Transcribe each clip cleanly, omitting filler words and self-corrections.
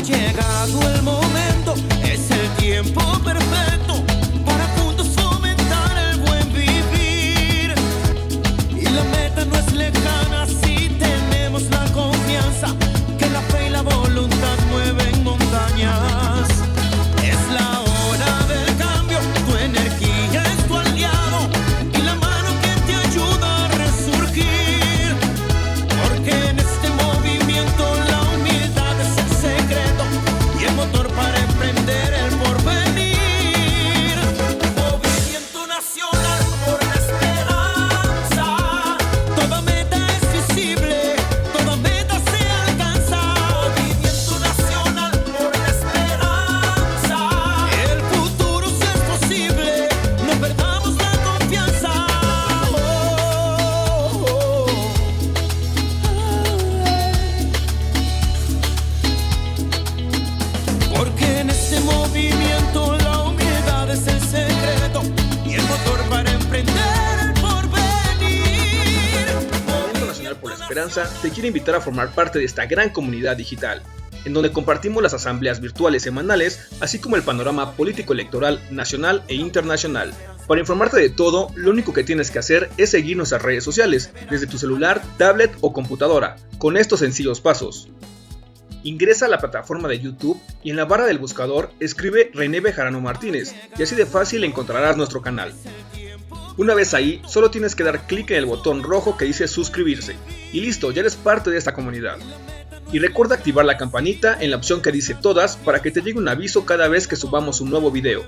llegado el momento, es el tiempo perfecto para juntos fomentar el buen vivir. Y la meta no es lejana si tenemos la confianza que la fe y la voluntad mueven montañas. Es la hora del cambio, tu energía es tu aliado y la mano que te ayuda a resurgir. Porque en este movimiento la humildad es el secreto y el motor para emprender el porvenir. Movimiento nacional por la esperanza. Toda meta es visible, toda meta se alcanza. Movimiento nacional por la esperanza. El futuro sí es posible, no perdamos la confianza. Porque en este movimiento la humildad es el secreto y el motor para emprender el porvenir. Movimiento Nacional por la Esperanza te quiere invitar a formar parte de esta gran comunidad digital, en donde compartimos las asambleas virtuales semanales, así como el panorama político-electoral nacional e internacional. Para informarte de todo, lo único que tienes que hacer es seguir nuestras redes sociales, desde tu celular, tablet o computadora, con estos sencillos pasos. Ingresa a la plataforma de YouTube y en la barra del buscador escribe René Bejarano Martínez y así de fácil encontrarás nuestro canal. Una vez ahí, solo tienes que dar clic en el botón rojo que dice suscribirse y listo, ya eres parte de esta comunidad. Y recuerda activar la campanita en la opción que dice todas para que te llegue un aviso cada vez que subamos un nuevo video.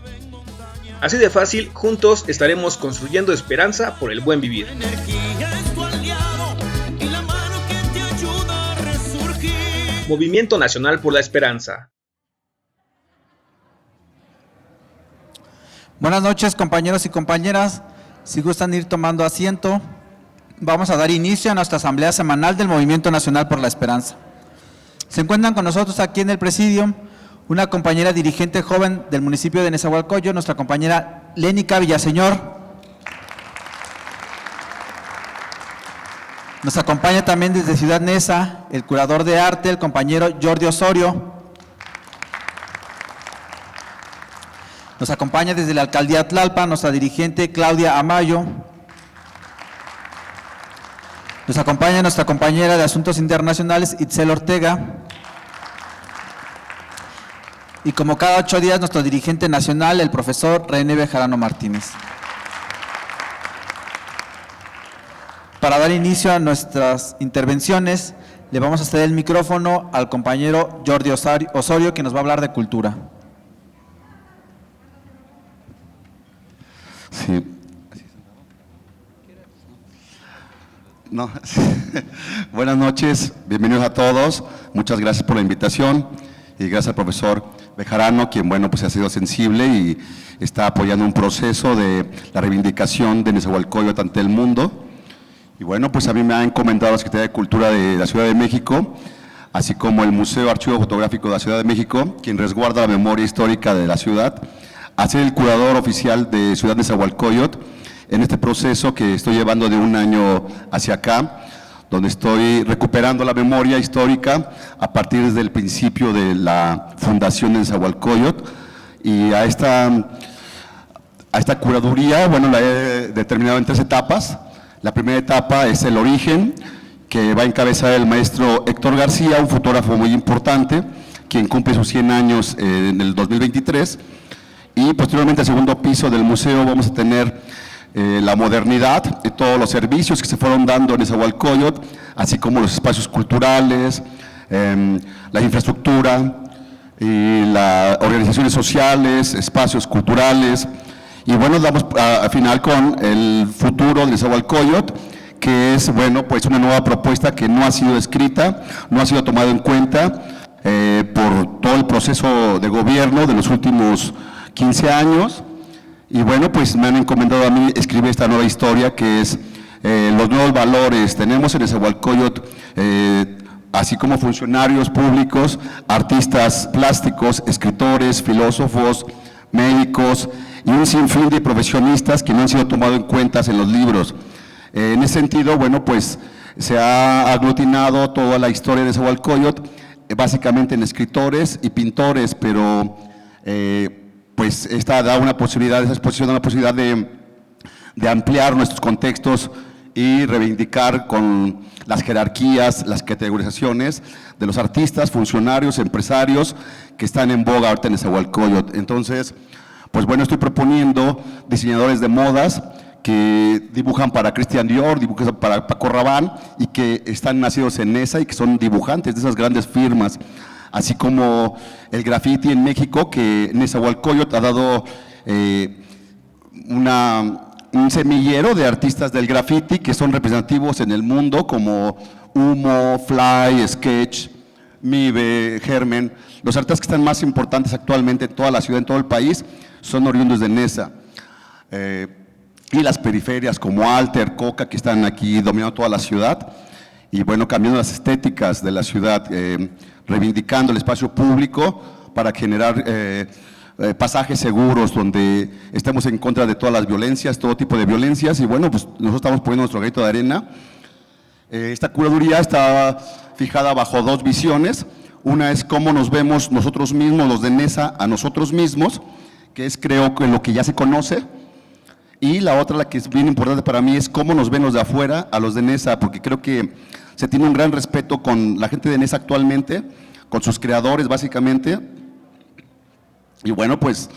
Así de fácil, juntos estaremos construyendo esperanza por el buen vivir. Energía es tu aliado y la mano que te ayuda a resurgir. Movimiento Nacional por la Esperanza. Buenas noches, compañeros y compañeras. Si gustan ir tomando asiento, vamos a dar inicio a nuestra asamblea semanal del Movimiento Nacional por la Esperanza. Se encuentran con nosotros aquí en el presidium una compañera dirigente joven del municipio de Nezahualcóyotl, nuestra compañera Lénica Villaseñor. Nos acompaña también desde Ciudad Neza el curador de arte, el compañero Jordi Osorio. Nos acompaña desde la alcaldía Tlalpan nuestra dirigente Claudia Amayo. Nos acompaña nuestra compañera de Asuntos Internacionales Itzel Ortega. Y como cada 8 días nuestro dirigente nacional, el profesor René Bejarano Martínez. Para dar inicio a nuestras intervenciones, le vamos a ceder el micrófono al compañero Jordi Osorio, que nos va a hablar de cultura. Sí. No. Buenas noches, bienvenidos a todos. Muchas gracias por la invitación y gracias al profesor Bejarano, quien, bueno, pues ha sido sensible y está apoyando un proceso de la reivindicación de Nezahualcóyotl ante el mundo. Y bueno, pues a mí me ha encomendado la Secretaría de Cultura de la Ciudad de México, así como el Museo Archivo Fotográfico de la Ciudad de México, quien resguarda la memoria histórica de la ciudad, a ser el curador oficial de Ciudad Nezahualcóyotl en este proceso que estoy llevando de un año hacia acá, donde estoy recuperando la memoria histórica a partir desde el principio de la fundación de Nezahualcóyotl. Y a esta curaduría, bueno, la he determinado en 3 etapas. La primera etapa es el origen, que va a encabezar el maestro Héctor García, un fotógrafo muy importante, quien cumple sus 100 años en el 2023. Y posteriormente, al segundo piso del museo, vamos a tener la modernidad de todos los servicios que se fueron dando en Nezahualcóyotl, así como los espacios culturales, la infraestructura y las organizaciones sociales, espacios culturales. Y bueno, vamos al final con el futuro de Nezahualcóyotl, que es, bueno, pues una nueva propuesta que no ha sido escrita, no ha sido tomada en cuenta por todo el proceso de gobierno de los últimos 15 años. Y bueno, pues me han encomendado a mí escribir esta nueva historia, que es los nuevos valores. Tenemos en Nezahualcóyotl, así como funcionarios públicos, artistas plásticos, escritores, filósofos, médicos y un sinfín de profesionistas que no han sido tomados en cuenta en los libros. En ese sentido, bueno, pues se ha aglutinado toda la historia de Nezahualcóyotl básicamente en escritores y pintores, pero pues esta da una posibilidad, esa exposición da una posibilidad de ampliar nuestros contextos y reivindicar con las jerarquías, las categorizaciones de los artistas, funcionarios, empresarios que están en boga ahorita en Nezahualcóyotl. Entonces, pues bueno, estoy proponiendo diseñadores de modas que dibujan para Christian Dior, dibujan para Paco Rabanne y que están nacidos en Neza y que son dibujantes de esas grandes firmas, así como el graffiti en México, que Nezahualcóyotl ha dado un semillero de artistas del graffiti que son representativos en el mundo, como Humo, Fly, Sketch, Mibe, Germen. Los artistas que están más importantes actualmente en toda la ciudad, en todo el país, son oriundos de Neza. Y las periferias como Alter, Coca, que están aquí dominando toda la ciudad, y bueno, cambiando las estéticas de la ciudad, reivindicando el espacio público para generar pasajes seguros donde estemos en contra de todas las violencias, todo tipo de violencias, y bueno, pues nosotros estamos poniendo nuestro granito de arena. Esta curaduría está fijada bajo dos visiones. Una es cómo nos vemos nosotros mismos, los de Neza, a nosotros mismos, que es creo que lo que ya se conoce, y la otra, la que es bien importante para mí, es cómo nos ven los de afuera a los de Neza, porque creo que se tiene un gran respeto con la gente de Neza actualmente, con sus creadores básicamente, y bueno, pues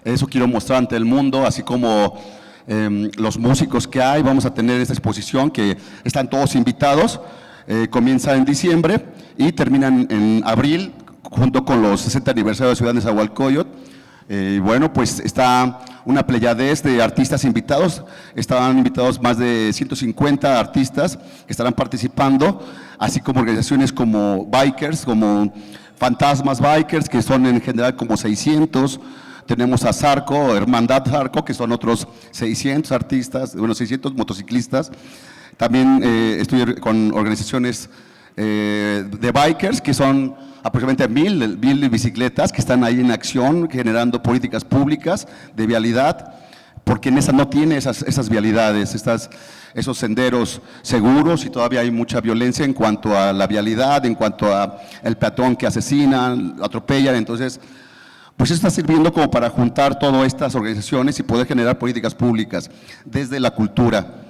eso quiero mostrar ante el mundo, así como los músicos que hay. Vamos a tener esta exposición que están todos invitados, comienza en diciembre y termina en abril, junto con los 60 aniversarios de Ciudad de Nezahualcóyotl. Bueno, pues está una pleyadez de artistas invitados, estaban invitados más de 150 artistas que estarán participando, así como organizaciones como Bikers, como Fantasmas Bikers, que son en general como 600, tenemos a Zarco, Hermandad Zarco, que son otros 600 artistas, bueno, 600 motociclistas, también estoy con organizaciones de Bikers, que son aproximadamente 1000 bicicletas que están ahí en acción, generando políticas públicas de vialidad, porque Neza no tiene esas vialidades, esos senderos seguros, y todavía hay mucha violencia en cuanto a la vialidad, en cuanto a el peatón que asesinan, atropellan. Entonces, pues está sirviendo como para juntar todas estas organizaciones y poder generar políticas públicas desde la cultura.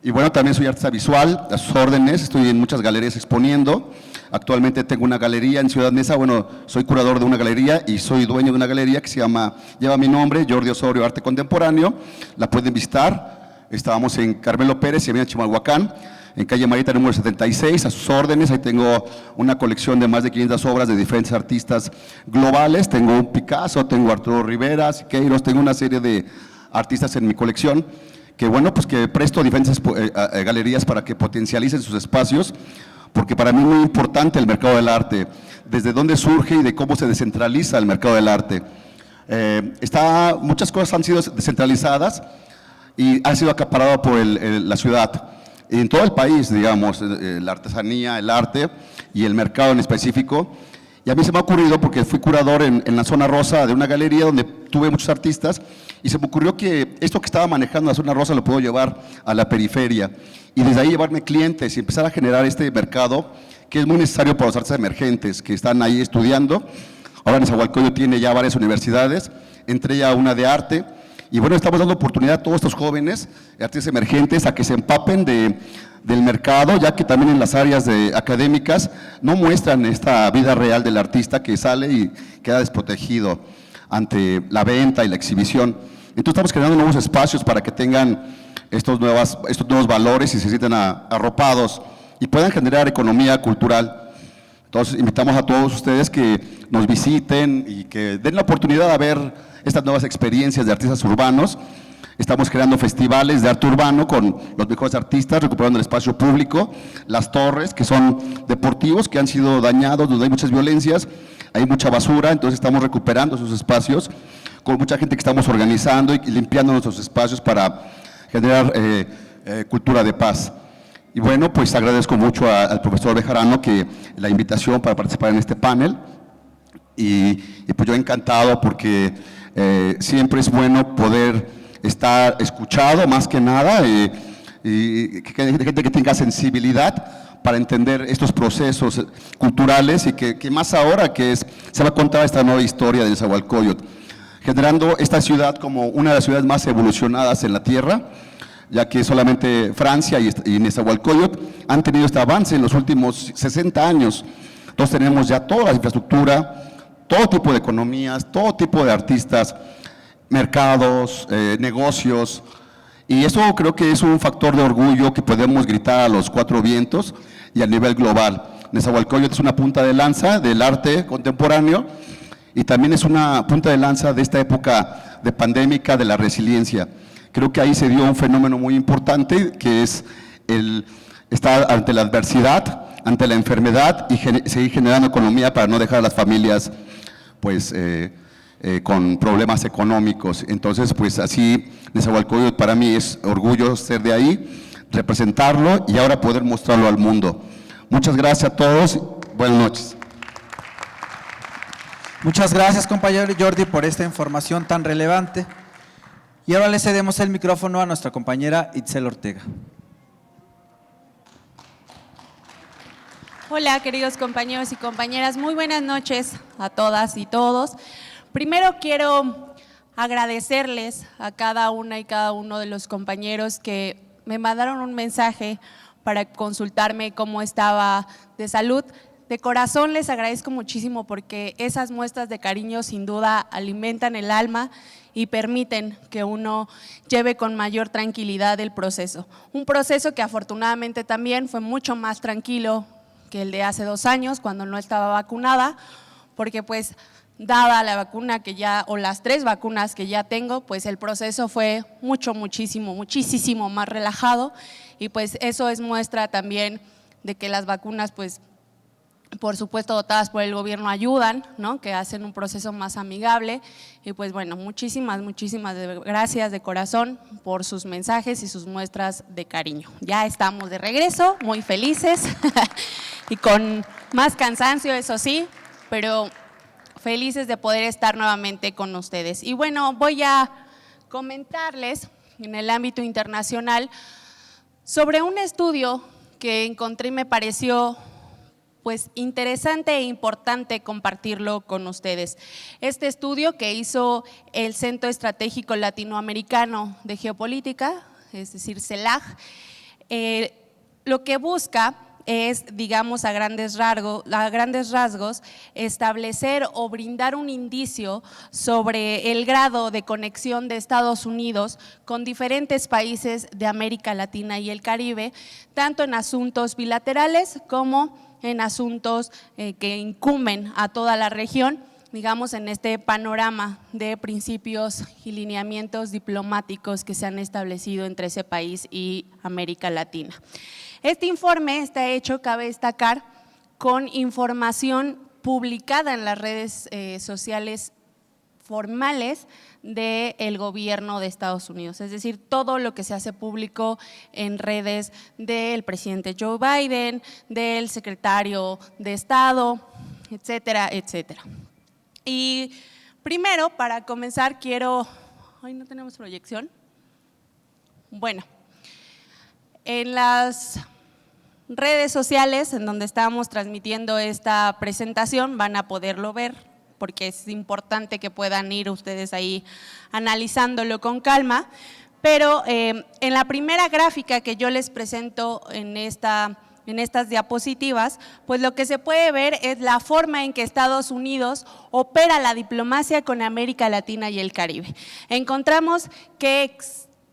Y bueno, también soy artista visual, a sus órdenes, estoy en muchas galerías exponiendo. Actualmente tengo una galería en Ciudad Neza, bueno, soy curador de una galería y soy dueño de una galería que lleva mi nombre, Jordi Osorio Arte Contemporáneo. La pueden visitar. Estábamos en Carmelo Pérez y Avenida Chimalhuacán, en calle Marita número 76, a sus órdenes. Ahí tengo una colección de más de 500 obras de diferentes artistas globales. Tengo un Picasso, tengo Arturo Rivera, Siqueiros, tengo una serie de artistas en mi colección que bueno, pues que presto a diferentes galerías para que potencialicen sus espacios, porque para mí es muy importante el mercado del arte, desde dónde surge y de cómo se descentraliza el mercado del arte. Muchas cosas han sido descentralizadas y han sido acaparadas por la ciudad. En todo el país, digamos, la artesanía, el arte y el mercado en específico. Y a mí se me ha ocurrido, porque fui curador en la zona rosa de una galería donde tuve muchos artistas, y se me ocurrió que esto que estaba manejando la zona rosa lo puedo llevar a la periferia, y desde ahí llevarme clientes y empezar a generar este mercado que es muy necesario para los artistas emergentes que están ahí estudiando. Ahora Nezahualcóyotl tiene ya varias universidades, entre ellas una de arte, y bueno, estamos dando oportunidad a todos estos jóvenes, artistas emergentes, a que se empapen del mercado, ya que también en las áreas académicas no muestran esta vida real del artista que sale y queda desprotegido ante la venta y la exhibición. Entonces estamos creando nuevos espacios para que tengan estos nuevos valores y se sientan arropados y puedan generar economía cultural. Entonces invitamos a todos ustedes que nos visiten y que den la oportunidad de ver estas nuevas experiencias de artistas urbanos. Estamos creando festivales de arte urbano con los mejores artistas, recuperando el espacio público, las torres, que son deportivos, que han sido dañados, donde hay muchas violencias, hay mucha basura, entonces estamos recuperando esos espacios, con mucha gente que estamos organizando y limpiando nuestros espacios para generar cultura de paz. Y bueno, pues agradezco mucho al profesor Bejarano la invitación para participar en este panel, y pues yo encantado, porque siempre es bueno poder estar escuchado más que nada, y gente que tenga sensibilidad para entender estos procesos culturales y que más ahora que se va a contar esta nueva historia de Nezahualcóyotl, generando esta ciudad como una de las ciudades más evolucionadas en la Tierra, ya que solamente Francia y Nezahualcóyotl han tenido este avance en los últimos 60 años. Entonces tenemos ya toda la infraestructura, todo tipo de economías, todo tipo de artistas, mercados, negocios, y eso creo que es un factor de orgullo que podemos gritar a los cuatro vientos y a nivel global. Nezahualcóyotl es una punta de lanza del arte contemporáneo y también es una punta de lanza de esta época de pandémica, de la resiliencia. Creo que ahí se dio un fenómeno muy importante, que es estar ante la adversidad, ante la enfermedad y seguir generando economía para no dejar a las familias pues, con problemas económicos. Entonces, pues así, Nezahualcóyotl para mí es orgullo ser de ahí, representarlo y ahora poder mostrarlo al mundo. Muchas gracias a todos, buenas noches. Muchas gracias, compañero Jordi, por esta información tan relevante. Y ahora le cedemos el micrófono a nuestra compañera Itzel Ortega. Hola, queridos compañeros y compañeras, muy buenas noches a todas y todos. Primero quiero agradecerles a cada una y cada uno de los compañeros que me mandaron un mensaje para consultarme cómo estaba de salud. De corazón les agradezco muchísimo porque esas muestras de cariño sin duda alimentan el alma y permiten que uno lleve con mayor tranquilidad el proceso. Un proceso que afortunadamente también fue mucho más tranquilo que el de hace 2 años cuando no estaba vacunada, porque pues dada la vacuna que ya, o las 3 vacunas que ya tengo, pues el proceso fue muchísimo más relajado y pues eso es muestra también de que las vacunas pues por supuesto dotadas por el gobierno ayudan, ¿no? Que hacen un proceso más amigable y pues bueno, muchísimas gracias de corazón por sus mensajes y sus muestras de cariño. Ya estamos de regreso, muy felices y con más cansancio, eso sí, pero felices de poder estar nuevamente con ustedes. Y bueno, voy a comentarles en el ámbito internacional sobre un estudio que encontré y me pareció pues interesante e importante compartirlo con ustedes. Este estudio que hizo el Centro Estratégico Latinoamericano de Geopolítica, es decir, CELAG, lo que busca es, digamos, a grandes rasgos, establecer o brindar un indicio sobre el grado de conexión de Estados Unidos con diferentes países de América Latina y el Caribe, tanto en asuntos bilaterales como en asuntos que incumben a toda la región, digamos, en este panorama de principios y lineamientos diplomáticos que se han establecido entre ese país y América Latina. Este informe está hecho, cabe destacar, con información publicada en las redes sociales formales del gobierno de Estados Unidos, es decir, todo lo que se hace público en redes del presidente Joe Biden, del secretario de Estado, etcétera, etcétera. Y primero, para comenzar, quiero… ¿Hoy no tenemos proyección? Bueno, en las redes sociales en donde estamos transmitiendo esta presentación van a poderlo ver, porque es importante que puedan ir ustedes ahí analizándolo con calma, pero en la primera gráfica que yo les presento en estas diapositivas, pues lo que se puede ver es la forma en que Estados Unidos opera la diplomacia con América Latina y el Caribe. Encontramos que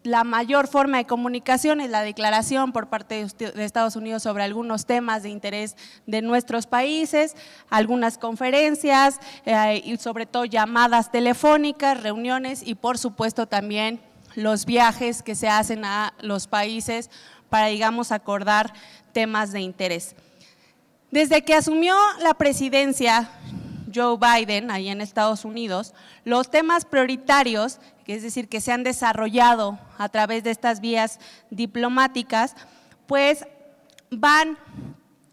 la mayor forma de comunicación es la declaración por parte de Estados Unidos sobre algunos temas de interés de nuestros países, algunas conferencias y sobre todo llamadas telefónicas, reuniones y por supuesto también los viajes que se hacen a los países para, digamos, acordar temas de interés. Desde que asumió la presidencia Joe Biden ahí en Estados Unidos, los temas prioritarios, es decir, que se han desarrollado a través de estas vías diplomáticas, pues van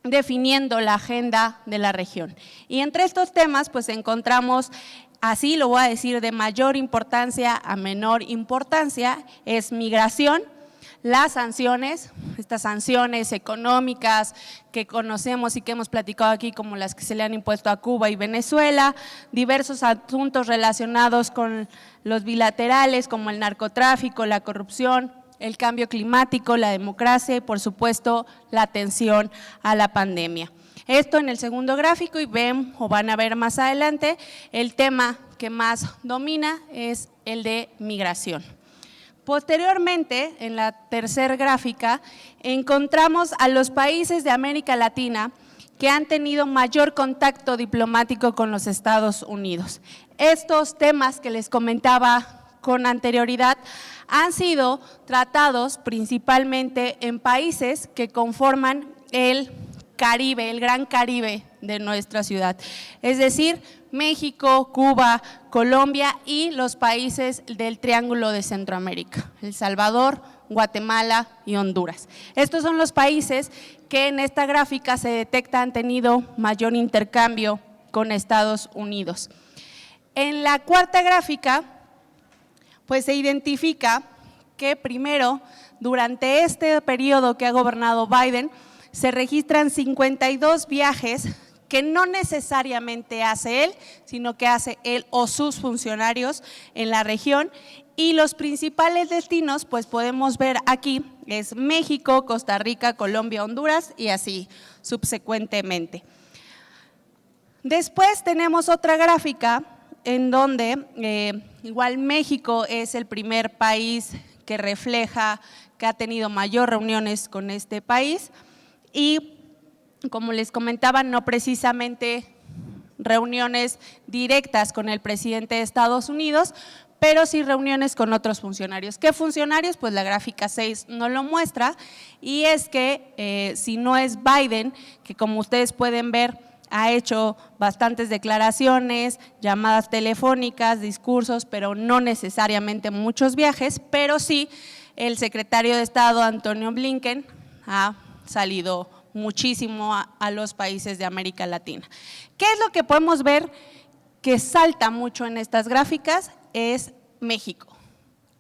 definiendo la agenda de la región. Y entre estos temas, pues encontramos, así lo voy a decir, de mayor importancia a menor importancia, es migración, las sanciones, estas sanciones económicas que conocemos y que hemos platicado aquí, como las que se le han impuesto a Cuba y Venezuela, diversos asuntos relacionados con los bilaterales, como el narcotráfico, la corrupción, el cambio climático, la democracia y, por supuesto, la atención a la pandemia. Esto en el segundo gráfico, y ven o van a ver más adelante, el tema que más domina es el de migración. Posteriormente, en la tercera gráfica, encontramos a los países de América Latina que han tenido mayor contacto diplomático con los Estados Unidos. Estos temas que les comentaba con anterioridad han sido tratados principalmente en países que conforman el Caribe, el Gran Caribe de nuestra ciudad, es decir, México, Cuba, Colombia y los países del Triángulo de Centroamérica, El Salvador, Guatemala y Honduras. Estos son los países que en esta gráfica se detecta han tenido mayor intercambio con Estados Unidos. En la cuarta gráfica, pues se identifica que primero, durante este periodo que ha gobernado Biden, se registran 52 viajes que no necesariamente hace él, sino que hace él o sus funcionarios en la región, y los principales destinos, pues podemos ver aquí, es México, Costa Rica, Colombia, Honduras y así subsecuentemente. Después tenemos otra gráfica en donde igual México es el primer país que refleja que ha tenido mayor reuniones con este país y, como les comentaba, no precisamente reuniones directas con el presidente de Estados Unidos, pero sí reuniones con otros funcionarios. ¿Qué funcionarios? Pues la gráfica 6 no lo muestra, y es que si no es Biden, que como ustedes pueden ver ha hecho bastantes declaraciones, llamadas telefónicas, discursos, pero no necesariamente muchos viajes, pero sí el secretario de Estado Antonio Blinken ha salido muchísimo a los países de América Latina. ¿Qué es lo que podemos ver que salta mucho en estas gráficas? Es México.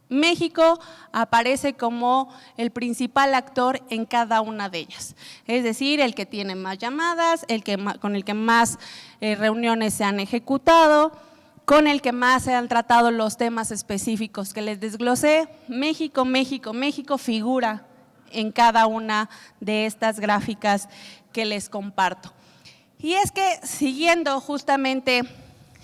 México aparece como el principal actor en cada una de ellas, es decir, el que tiene más llamadas, con el que más reuniones se han ejecutado, con el que más se han tratado los temas específicos que les desglosé. México, México, México figura en cada una de estas gráficas que les comparto. Y es que siguiendo justamente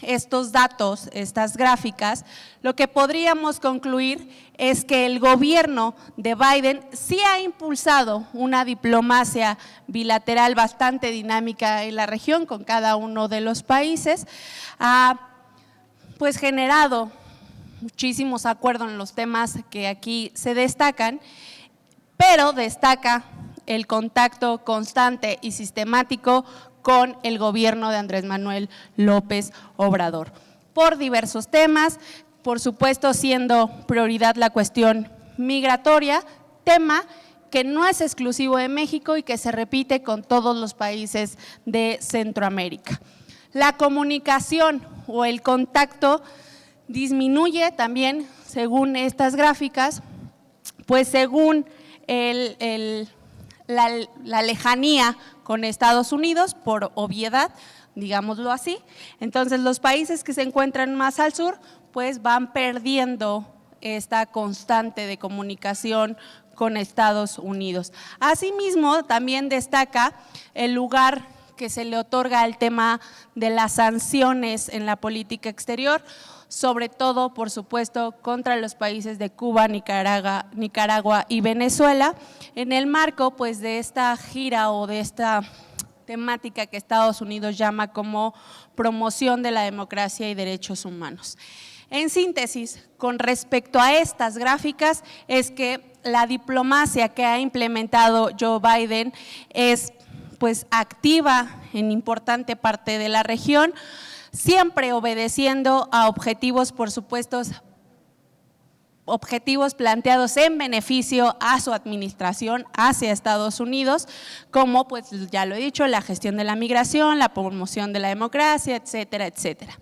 estos datos, estas gráficas, lo que podríamos concluir es que el gobierno de Biden sí ha impulsado una diplomacia bilateral bastante dinámica en la región con cada uno de los países, ha pues generado muchísimos acuerdos en los temas que aquí se destacan, pero destaca el contacto constante y sistemático con el gobierno de Andrés Manuel López Obrador, por diversos temas, por supuesto siendo prioridad la cuestión migratoria, tema que no es exclusivo de México y que se repite con todos los países de Centroamérica. La comunicación o el contacto disminuye también según estas gráficas, pues según la lejanía con Estados Unidos, por obviedad, digámoslo así. Entonces los países que se encuentran más al sur pues van perdiendo esta constante de comunicación con Estados Unidos. Asimismo, también destaca el lugar que se le otorga al tema de las sanciones en la política exterior, sobre todo, por supuesto, contra los países de Cuba, Nicaragua y Venezuela, en el marco pues de esta gira o de esta temática que Estados Unidos llama como promoción de la democracia y derechos humanos. En síntesis, con respecto a estas gráficas, es que la diplomacia que ha implementado Joe Biden es pues activa en importante parte de la región, siempre obedeciendo a objetivos, por supuesto, objetivos planteados en beneficio a su administración hacia Estados Unidos, como pues ya lo he dicho, la gestión de la migración, la promoción de la democracia, etcétera, etcétera.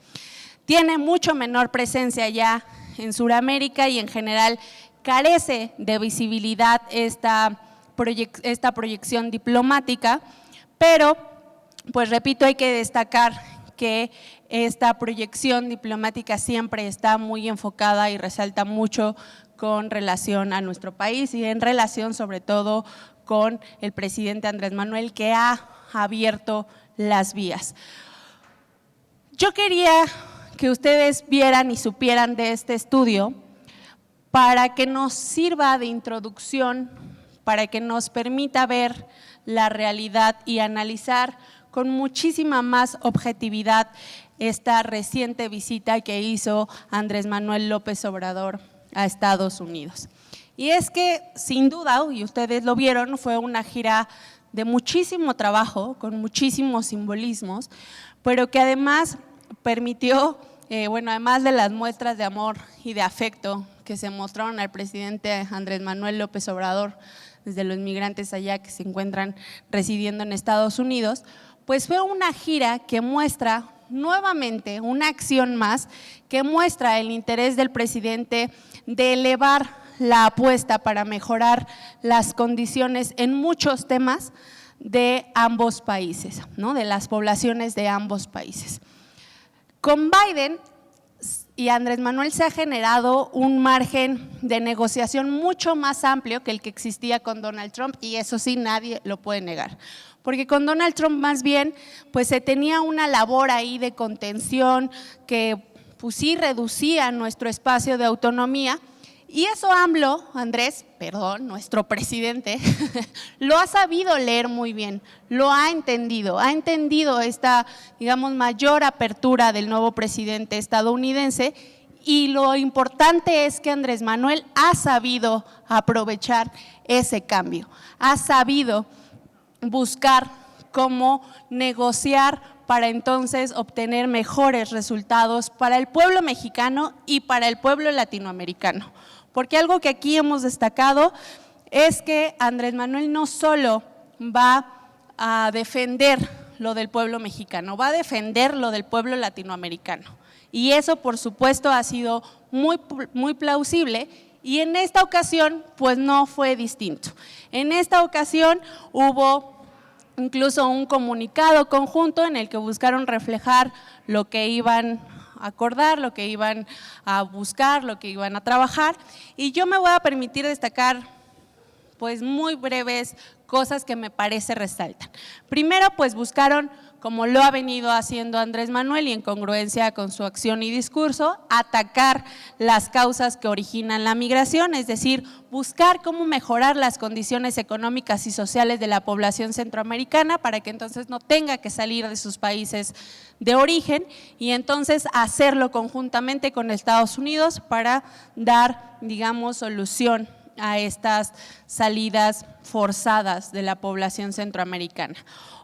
Tiene mucho menor presencia ya en Sudamérica y en general carece de visibilidad esta proyección diplomática, pero, pues repito, hay que destacar que esta proyección diplomática siempre está muy enfocada y resalta mucho con relación a nuestro país y en relación sobre todo con el presidente Andrés Manuel, que ha abierto las vías. Yo quería que ustedes vieran y supieran de este estudio para que nos sirva de introducción, para que nos permita ver la realidad y analizar con muchísima más objetividad esta reciente visita que hizo Andrés Manuel López Obrador a Estados Unidos. Y es que, sin duda, y ustedes lo vieron, fue una gira de muchísimo trabajo, con muchísimos simbolismos, pero que además permitió, además de las muestras de amor y de afecto que se mostraron al presidente Andrés Manuel López Obrador desde los migrantes allá que se encuentran residiendo en Estados Unidos, pues fue una gira que muestra nuevamente una acción más que muestra el interés del presidente de elevar la apuesta para mejorar las condiciones en muchos temas de ambos países, ¿no? De las poblaciones de ambos países. Con Biden y Andrés Manuel se ha generado un margen de negociación mucho más amplio que el que existía con Donald Trump, y eso sí nadie lo puede negar. Porque con Donald Trump más bien pues se tenía una labor ahí de contención que pues sí reducía nuestro espacio de autonomía, y eso nuestro presidente, lo ha sabido leer muy bien, lo ha entendido esta, digamos, mayor apertura del nuevo presidente estadounidense, y lo importante es que Andrés Manuel ha sabido aprovechar ese cambio, ha sabido buscar cómo negociar para entonces obtener mejores resultados para el pueblo mexicano y para el pueblo latinoamericano. Porque algo que aquí hemos destacado es que Andrés Manuel no solo va a defender lo del pueblo mexicano, va a defender lo del pueblo latinoamericano. Y eso, por supuesto, ha sido muy plausible, y en esta ocasión pues no fue distinto. En esta ocasión hubo incluso un comunicado conjunto en el que buscaron reflejar lo que iban a acordar, lo que iban a buscar, lo que iban a trabajar, y yo me voy a permitir destacar pues muy breves cosas que me parece resaltan. Primero, pues buscaron, como lo ha venido haciendo Andrés Manuel y en congruencia con su acción y discurso, atacar las causas que originan la migración, es decir, buscar cómo mejorar las condiciones económicas y sociales de la población centroamericana para que entonces no tenga que salir de sus países de origen, y entonces hacerlo conjuntamente con Estados Unidos para dar, digamos, solución a estas salidas forzadas de la población centroamericana.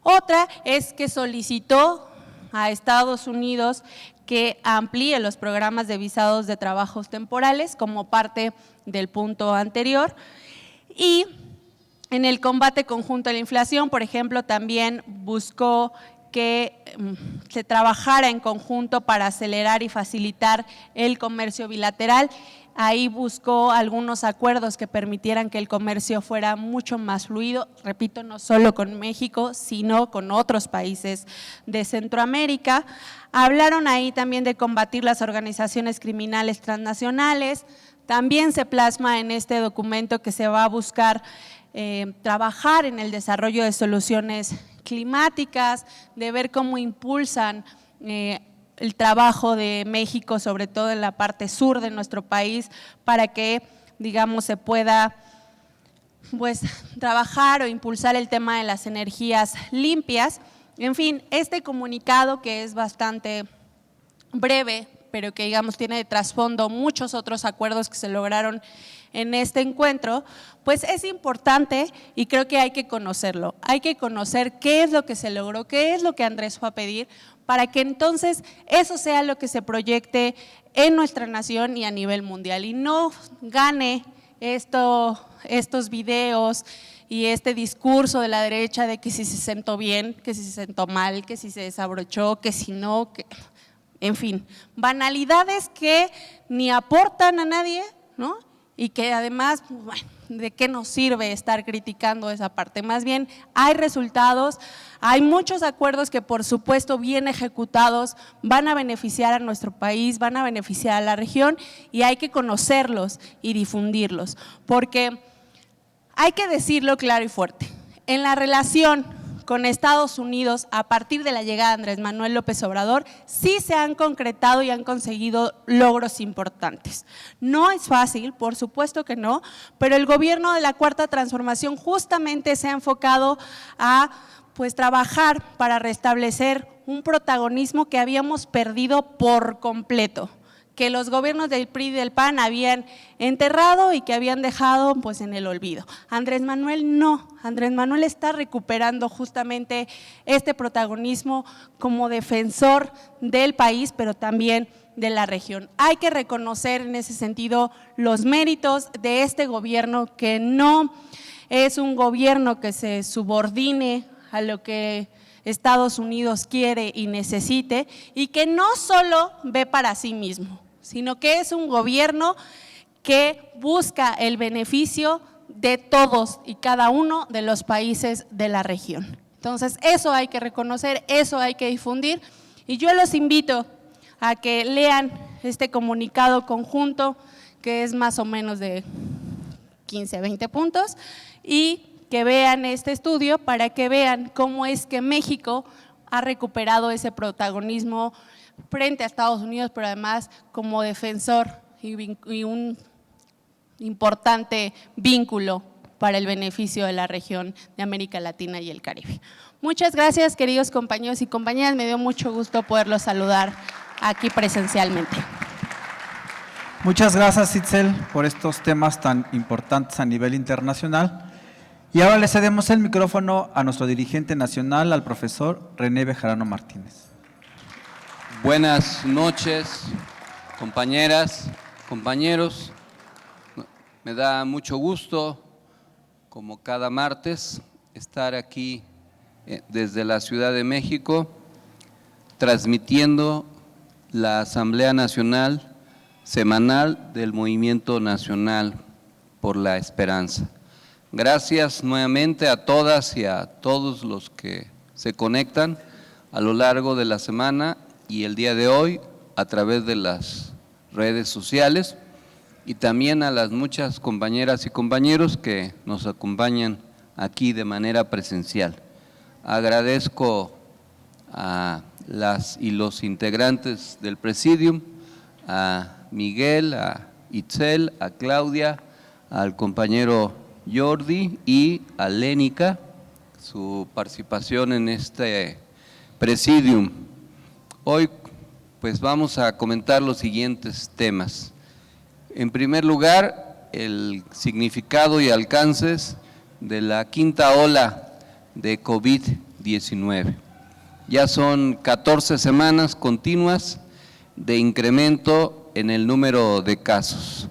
Otra es que solicitó a Estados Unidos que amplíe los programas de visados de trabajos temporales como parte del punto anterior, y en el combate conjunto a la inflación, por ejemplo, también buscó que se trabajara en conjunto para acelerar y facilitar el comercio bilateral. Ahí buscó algunos acuerdos que permitieran que el comercio fuera mucho más fluido, repito, no solo con México, sino con otros países de Centroamérica. Hablaron ahí también de combatir las organizaciones criminales transnacionales. También se plasma en este documento que se va a buscar trabajar en el desarrollo de soluciones climáticas, de ver cómo impulsan el trabajo de México, sobre todo en la parte sur de nuestro país, para que, digamos, se pueda pues trabajar o impulsar el tema de las energías limpias. En fin, este comunicado, que es bastante breve, pero que, digamos, tiene de trasfondo muchos otros acuerdos que se lograron en este encuentro, pues es importante y creo que hay que conocerlo. Hay que conocer qué es lo que se logró, qué es lo que Andrés fue a pedir, para que entonces eso sea lo que se proyecte en nuestra nación y a nivel mundial, y no gane estos videos y este discurso de la derecha de que si se sentó bien, que si se sentó mal, que si se desabrochó, que si no, que… En fin, banalidades que ni aportan a nadie, ¿no? y que además, bueno, ¿de qué nos sirve estar criticando esa parte? Más bien, hay resultados, hay muchos acuerdos que por supuesto bien ejecutados van a beneficiar a nuestro país, van a beneficiar a la región y hay que conocerlos y difundirlos, porque hay que decirlo claro y fuerte, en la relación con Estados Unidos, a partir de la llegada de Andrés Manuel López Obrador, sí se han concretado y han conseguido logros importantes. No es fácil, por supuesto que no, pero el gobierno de la Cuarta Transformación justamente se ha enfocado a trabajar para restablecer un protagonismo que habíamos perdido por completo, que los gobiernos del PRI y del PAN habían enterrado y que habían dejado en el olvido. Andrés Manuel no, Andrés Manuel está recuperando justamente este protagonismo como defensor del país, pero también de la región. Hay que reconocer en ese sentido los méritos de este gobierno, que no es un gobierno que se subordine a lo que Estados Unidos quiere y necesite, y que no solo ve para sí mismo, sino que es un gobierno que busca el beneficio de todos y cada uno de los países de la región. Entonces, eso hay que reconocer, eso hay que difundir, y yo los invito a que lean este comunicado conjunto, que es más o menos de 15 a 20 puntos, y que vean este estudio para que vean cómo es que México ha recuperado ese protagonismo frente a Estados Unidos, pero además como defensor y un importante vínculo para el beneficio de la región de América Latina y el Caribe. Muchas gracias, queridos compañeros y compañeras, me dio mucho gusto poderlos saludar aquí presencialmente. Muchas gracias, Itzel, por estos temas tan importantes a nivel internacional. Y ahora le cedemos el micrófono a nuestro dirigente nacional, al profesor René Bejarano Martínez. Buenas noches, compañeras, compañeros. Me da mucho gusto, como cada martes, estar aquí desde la Ciudad de México, transmitiendo la Asamblea Nacional semanal del Movimiento Nacional por la Esperanza. Gracias nuevamente a todas y a todos los que se conectan a lo largo de la semana y el día de hoy a través de las redes sociales, y también a las muchas compañeras y compañeros que nos acompañan aquí de manera presencial. Agradezco a las y los integrantes del Presidium, a Miguel, a Itzel, a Claudia, al compañero Jordi y a Lénica, su participación en este Presidium. Hoy vamos a comentar los siguientes temas. En primer lugar, el significado y alcances de la quinta ola de COVID-19. Ya son 14 semanas continuas de incremento en el número de casos,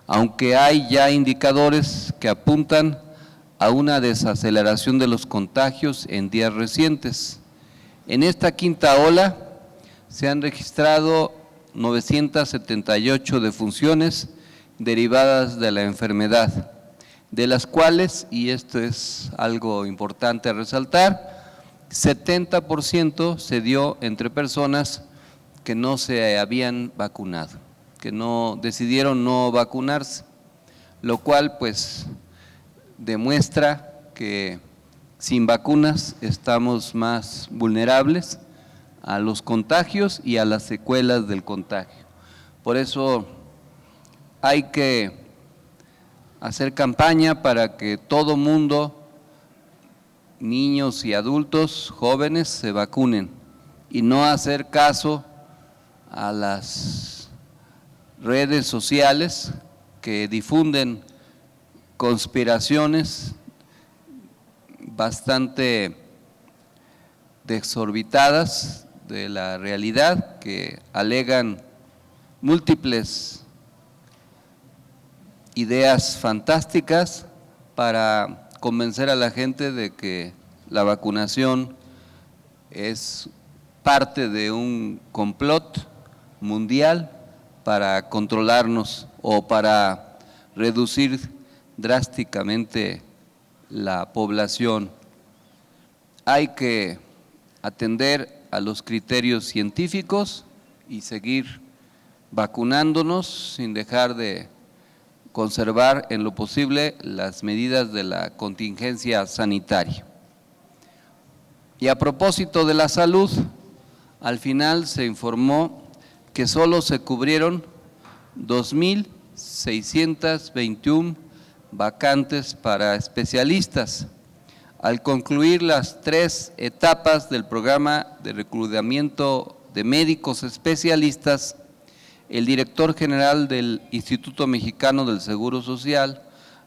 aunque hay ya indicadores que apuntan a una desaceleración de los contagios en días recientes. En esta quinta ola se han registrado 978 defunciones derivadas de la enfermedad, de las cuales, y esto es algo importante a resaltar, 70% se dio entre personas que no se habían vacunado, que decidieron no vacunarse, lo cual demuestra que sin vacunas estamos más vulnerables a los contagios y a las secuelas del contagio. Por eso hay que hacer campaña para que todo mundo, niños y adultos, jóvenes, se vacunen y no hacer caso a las redes sociales que difunden conspiraciones bastante desorbitadas de la realidad, que alegan múltiples ideas fantásticas para convencer a la gente de que la vacunación es parte de un complot mundial para controlarnos o para reducir drásticamente la población. Hay que atender a los criterios científicos y seguir vacunándonos sin dejar de conservar en lo posible las medidas de la contingencia sanitaria. Y a propósito de la salud, al final se informó que solo se cubrieron 2.621 vacantes para especialistas. Al concluir las 3 etapas del programa de reclutamiento de médicos especialistas, el director general del Instituto Mexicano del Seguro Social,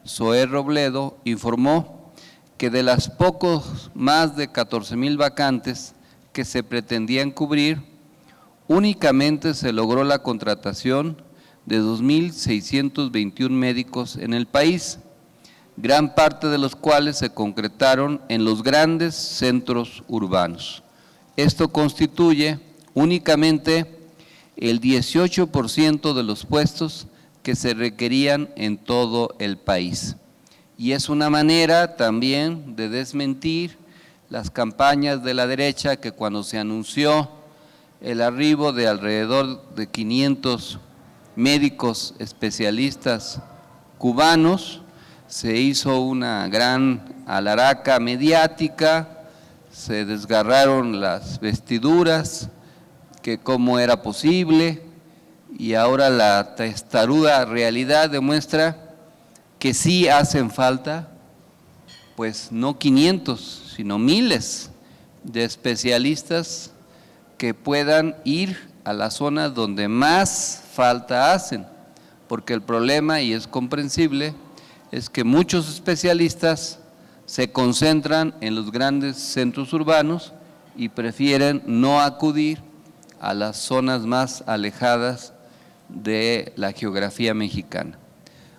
Zoé Robledo, informó que de las pocos más de 14,000 vacantes que se pretendían cubrir, únicamente se logró la contratación de 2.621 médicos en el país, gran parte de los cuales se concretaron en los grandes centros urbanos. Esto constituye únicamente el 18% de los puestos que se requerían en todo el país. Y es una manera también de desmentir las campañas de la derecha que cuando se anunció el arribo de alrededor de 500 médicos especialistas cubanos, se hizo una gran alaraca mediática, se desgarraron las vestiduras, que cómo era posible, y ahora la testaruda realidad demuestra que sí hacen falta, pues no 500, sino miles de especialistas que puedan ir a las zonas donde más falta hacen, porque el problema, y es comprensible, es que muchos especialistas se concentran en los grandes centros urbanos y prefieren no acudir a las zonas más alejadas de la geografía mexicana.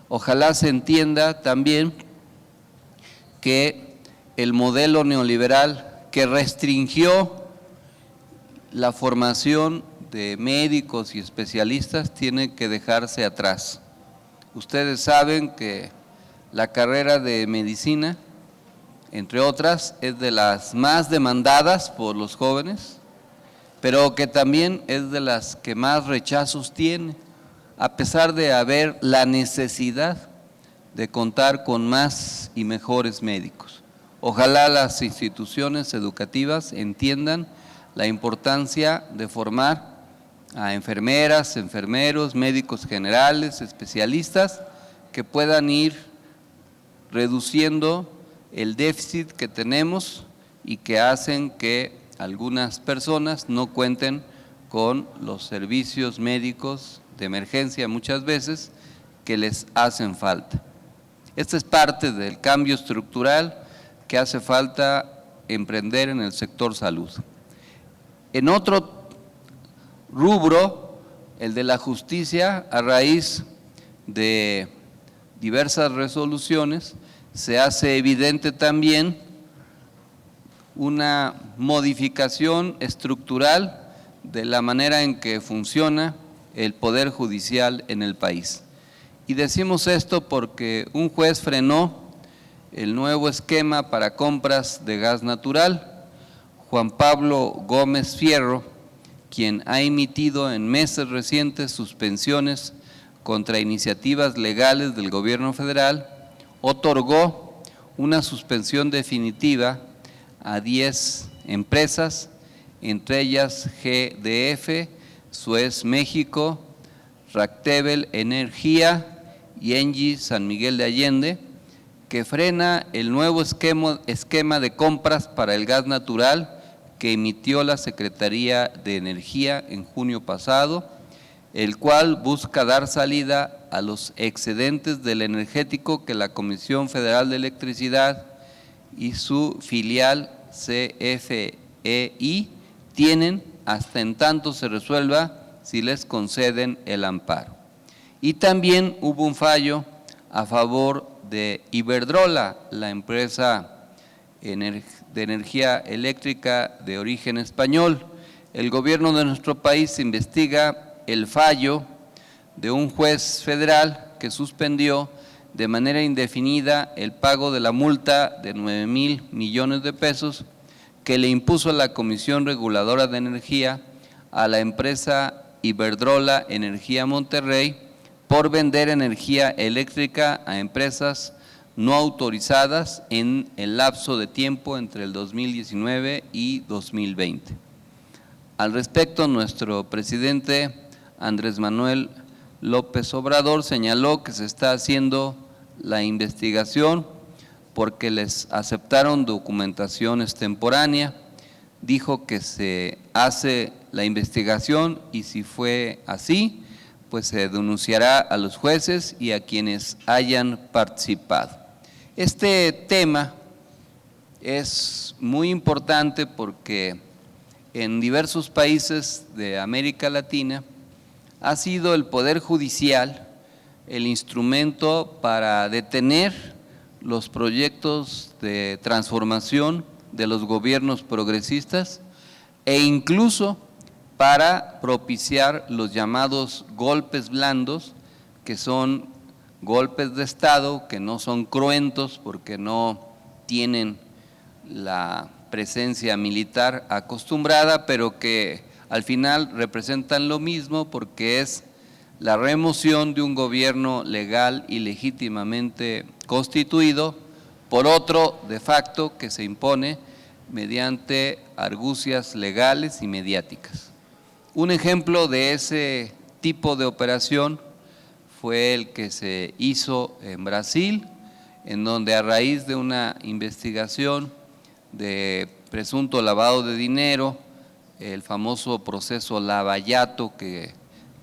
Ojalá se entienda también que el modelo neoliberal que restringió la formación de médicos y especialistas tiene que dejarse atrás. Ustedes saben que la carrera de medicina, entre otras, es de las más demandadas por los jóvenes, pero que también es de las que más rechazos tiene, a pesar de haber la necesidad de contar con más y mejores médicos. Ojalá las instituciones educativas entiendan la importancia de formar a enfermeras, enfermeros, médicos generales, especialistas, que puedan ir reduciendo el déficit que tenemos y que hacen que algunas personas no cuenten con los servicios médicos de emergencia muchas veces que les hacen falta. Esta es parte del cambio estructural que hace falta emprender en el sector salud. En otro rubro, el de la justicia, a raíz de diversas resoluciones, se hace evidente también una modificación estructural de la manera en que funciona el Poder Judicial en el país. Y decimos esto porque un juez frenó el nuevo esquema para compras de gas natural. Juan Pablo Gómez Fierro, quien ha emitido en meses recientes suspensiones contra iniciativas legales del gobierno federal, otorgó una suspensión definitiva a 10 empresas, entre ellas GDF, Suez México, Ractebel Energía y Engie San Miguel de Allende, que frena el nuevo esquema de compras para el gas natural que emitió la Secretaría de Energía en junio pasado, el cual busca dar salida a los excedentes del energético que la Comisión Federal de Electricidad y su filial CFEI tienen hasta en tanto se resuelva si les conceden el amparo. Y también hubo un fallo a favor de Iberdrola, la empresa de energía eléctrica de origen español. El gobierno de nuestro país investiga el fallo de un juez federal que suspendió de manera indefinida el pago de la multa de 9,000 millones de pesos que le impuso la Comisión Reguladora de Energía a la empresa Iberdrola Energía Monterrey por vender energía eléctrica a empresas no autorizadas en el lapso de tiempo entre el 2019 y 2020. Al respecto, nuestro presidente Andrés Manuel López Obrador señaló que se está haciendo la investigación porque les aceptaron documentación extemporánea, dijo que se hace la investigación y si fue así, pues se denunciará a los jueces y a quienes hayan participado. Este tema es muy importante porque en diversos países de América Latina ha sido el Poder Judicial el instrumento para detener los proyectos de transformación de los gobiernos progresistas e incluso para propiciar los llamados golpes blandos, que son golpes de Estado que no son cruentos porque no tienen la presencia militar acostumbrada, pero que al final representan lo mismo porque es la remoción de un gobierno legal y legítimamente constituido por otro de facto que se impone mediante argucias legales y mediáticas. Un ejemplo de ese tipo de operación fue el que se hizo en Brasil, en donde a raíz de una investigación de presunto lavado de dinero, el famoso proceso Lava Jato, que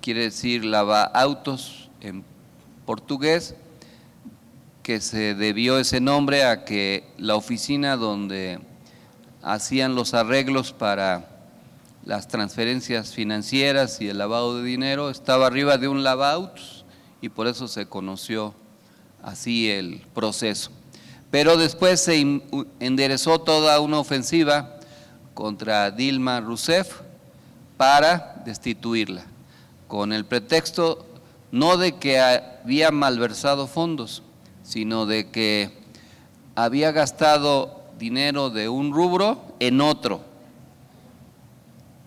quiere decir lava autos en portugués, que se debió ese nombre a que la oficina donde hacían los arreglos para las transferencias financieras y el lavado de dinero estaba arriba de un lavaautos y por eso se conoció así el proceso. Pero después se enderezó toda una ofensiva contra Dilma Rousseff para destituirla, con el pretexto no de que había malversado fondos, sino de que había gastado dinero de un rubro en otro.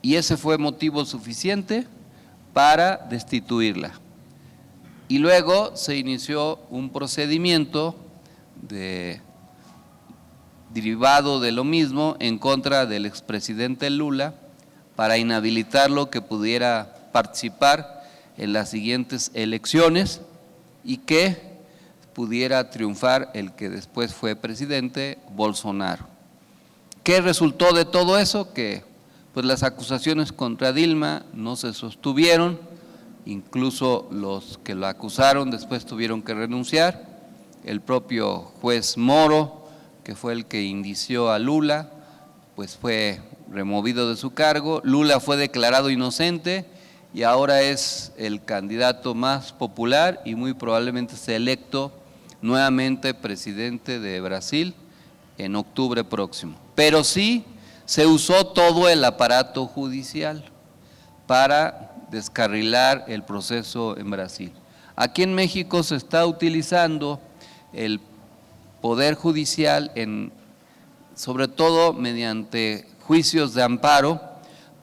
Y ese fue motivo suficiente para destituirla. Y luego se inició un procedimiento derivado de lo mismo en contra del expresidente Lula para inhabilitarlo que pudiera participar en las siguientes elecciones y que pudiera triunfar el que después fue presidente, Bolsonaro. ¿Qué resultó de todo eso? Que pues las acusaciones contra Dilma no se sostuvieron, incluso los que lo acusaron después tuvieron que renunciar. El propio juez Moro, que fue el que indició a Lula, pues fue removido de su cargo. Lula fue declarado inocente y ahora es el candidato más popular y muy probablemente sea electo nuevamente presidente de Brasil en octubre próximo. Pero sí se usó todo el aparato judicial para descarrilar el proceso en Brasil. Aquí en México se está utilizando el Poder Judicial sobre todo mediante juicios de amparo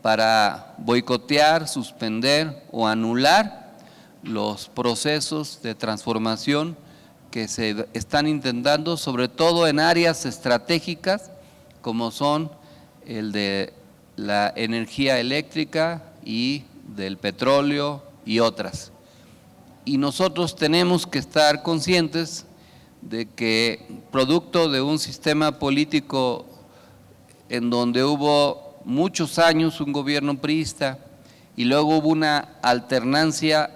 para boicotear, suspender o anular los procesos de transformación que se están intentando, sobre todo en áreas estratégicas como son el de la energía eléctrica y del petróleo y otras. Y nosotros tenemos que estar conscientes de que producto de un sistema político en donde hubo muchos años un gobierno priista y luego hubo una alternancia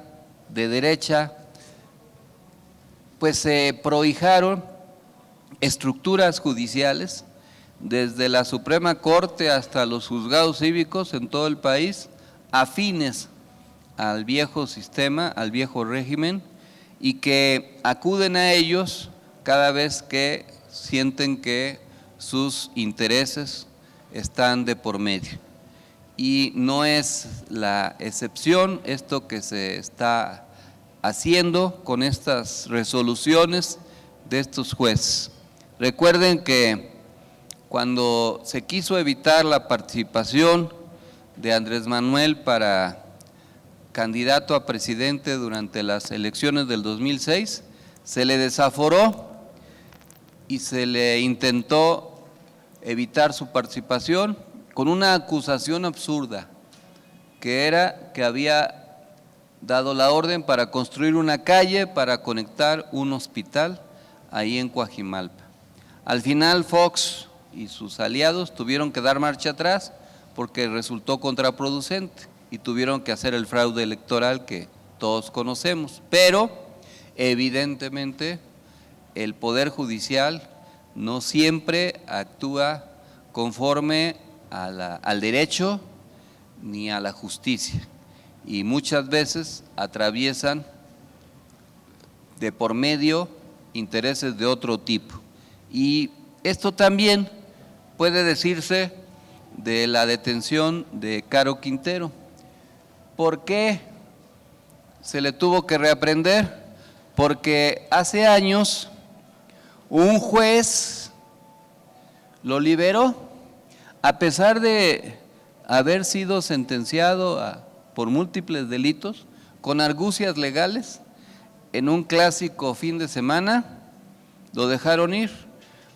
de derecha, pues se prohijaron estructuras judiciales desde la Suprema Corte hasta los juzgados cívicos en todo el país, afines al viejo sistema, al viejo régimen, y que acuden a ellos cada vez que sienten que sus intereses están de por medio. Y no es la excepción esto que se está haciendo con estas resoluciones de estos jueces. Recuerden que cuando se quiso evitar la participación de Andrés Manuel para candidato a presidente durante las elecciones del 2006, se le desaforó y se le intentó evitar su participación con una acusación absurda, que era que había dado la orden para construir una calle para conectar un hospital ahí en Coajimalpa. Al final Fox y sus aliados tuvieron que dar marcha atrás porque resultó contraproducente y tuvieron que hacer el fraude electoral que todos conocemos, pero evidentemente el Poder Judicial no siempre actúa conforme al derecho ni a la justicia y muchas veces atraviesan de por medio intereses de otro tipo. Y esto también puede decirse de la detención de Caro Quintero. ¿Por qué se le tuvo que reaprender? Porque hace años un juez lo liberó, a pesar de haber sido sentenciado por múltiples delitos, con argucias legales, en un clásico fin de semana, lo dejaron ir.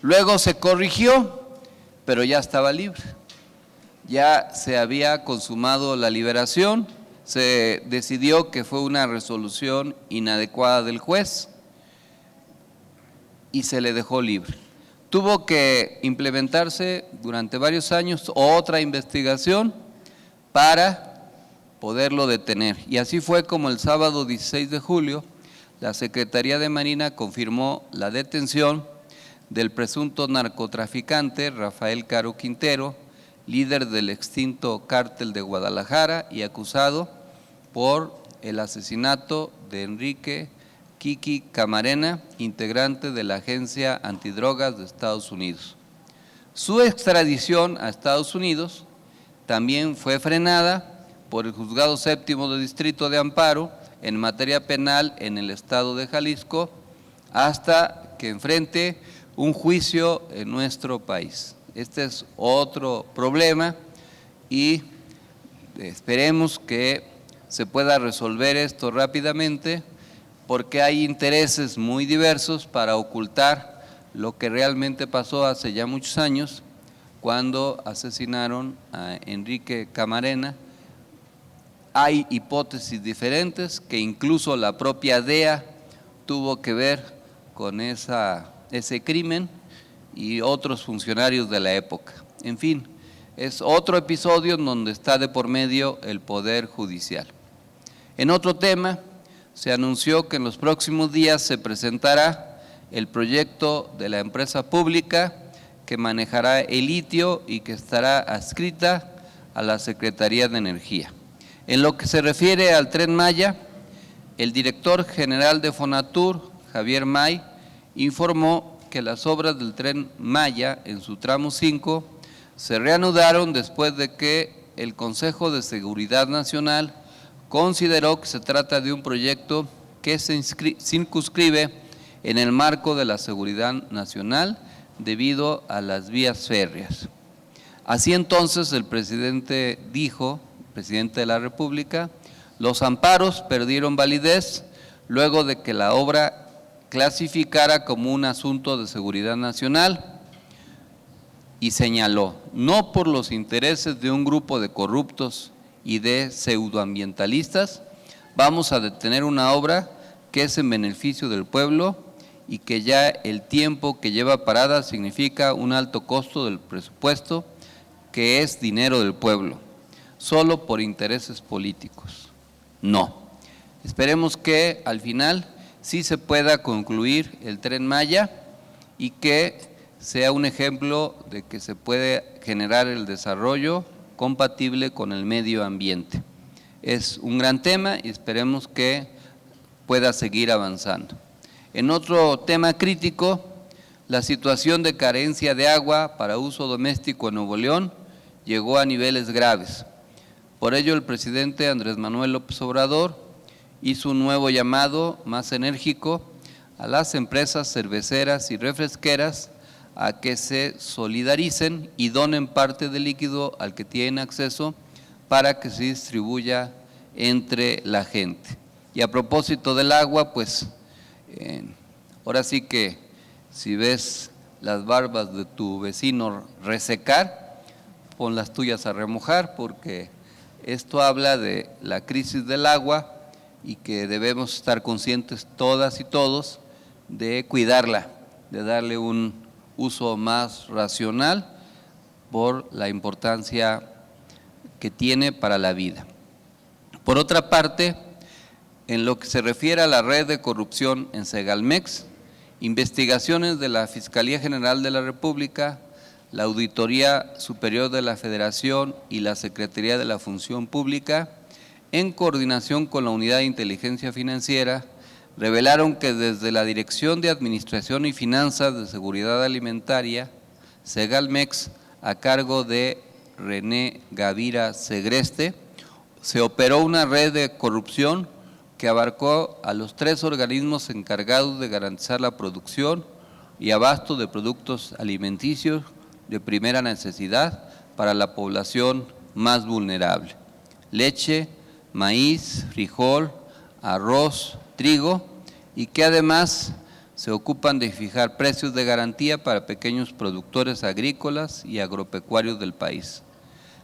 Luego se corrigió, pero ya estaba libre. Ya se había consumado la liberación, se decidió que fue una resolución inadecuada del juez y se le dejó libre. Tuvo que implementarse durante varios años otra investigación para poderlo detener. Y así fue como el sábado 16 de julio, la Secretaría de Marina confirmó la detención del presunto narcotraficante Rafael Caro Quintero, líder del extinto Cártel de Guadalajara y acusado por el asesinato de Enrique Kiki Camarena, integrante de la Agencia Antidrogas de Estados Unidos. Su extradición a Estados Unidos también fue frenada por el Juzgado Séptimo de Distrito de Amparo en materia penal en el estado de Jalisco hasta que enfrente un juicio en nuestro país. Este es otro problema y esperemos que se pueda resolver esto rápidamente porque hay intereses muy diversos para ocultar lo que realmente pasó hace ya muchos años cuando asesinaron a Enrique Camarena. Hay hipótesis diferentes que incluso la propia DEA tuvo que ver con ese crimen y otros funcionarios de la época. En fin, es otro episodio en donde está de por medio el Poder Judicial. En otro tema, se anunció que en los próximos días se presentará el proyecto de la empresa pública que manejará el litio y que estará adscrita a la Secretaría de Energía. En lo que se refiere al Tren Maya, el director general de Fonatur, Javier May, informó que las obras del Tren Maya en su tramo 5 se reanudaron después de que el Consejo de Seguridad Nacional consideró que se trata de un proyecto que se circunscribe en el marco de la seguridad nacional debido a las vías férreas. Así entonces el presidente dijo, presidente de la República, los amparos perdieron validez luego de que la obra clasificara como un asunto de seguridad nacional y señaló, no por los intereses de un grupo de corruptos y de pseudoambientalistas, vamos a detener una obra que es en beneficio del pueblo y que ya el tiempo que lleva parada significa un alto costo del presupuesto que es dinero del pueblo, solo por intereses políticos. No. Esperemos que al final sí se pueda concluir el Tren Maya y que sea un ejemplo de que se puede generar el desarrollo compatible con el medio ambiente. Es un gran tema y esperemos que pueda seguir avanzando. En otro tema crítico, la situación de carencia de agua para uso doméstico en Nuevo León llegó a niveles graves. Por ello, el presidente Andrés Manuel López Obrador hizo un nuevo llamado más enérgico a las empresas cerveceras y refresqueras a que se solidaricen y donen parte del líquido al que tienen acceso para que se distribuya entre la gente. Y a propósito del agua, pues ahora sí que si ves las barbas de tu vecino resecar, pon las tuyas a remojar, porque esto habla de la crisis del agua y que debemos estar conscientes todas y todos de cuidarla, de darle un uso más racional por la importancia que tiene para la vida. Por otra parte, en lo que se refiere a la red de corrupción en Segalmex, investigaciones de la Fiscalía General de la República, la Auditoría Superior de la Federación y la Secretaría de la Función Pública, en coordinación con la Unidad de Inteligencia Financiera, revelaron que desde la Dirección de Administración y Finanzas de Seguridad Alimentaria, Segalmex, a cargo de René Gavira Segreste, se operó una red de corrupción que abarcó a los 3 organismos encargados de garantizar la producción y abasto de productos alimenticios de primera necesidad para la población más vulnerable: leche, maíz, frijol, arroz, trigo, y que además se ocupan de fijar precios de garantía para pequeños productores agrícolas y agropecuarios del país.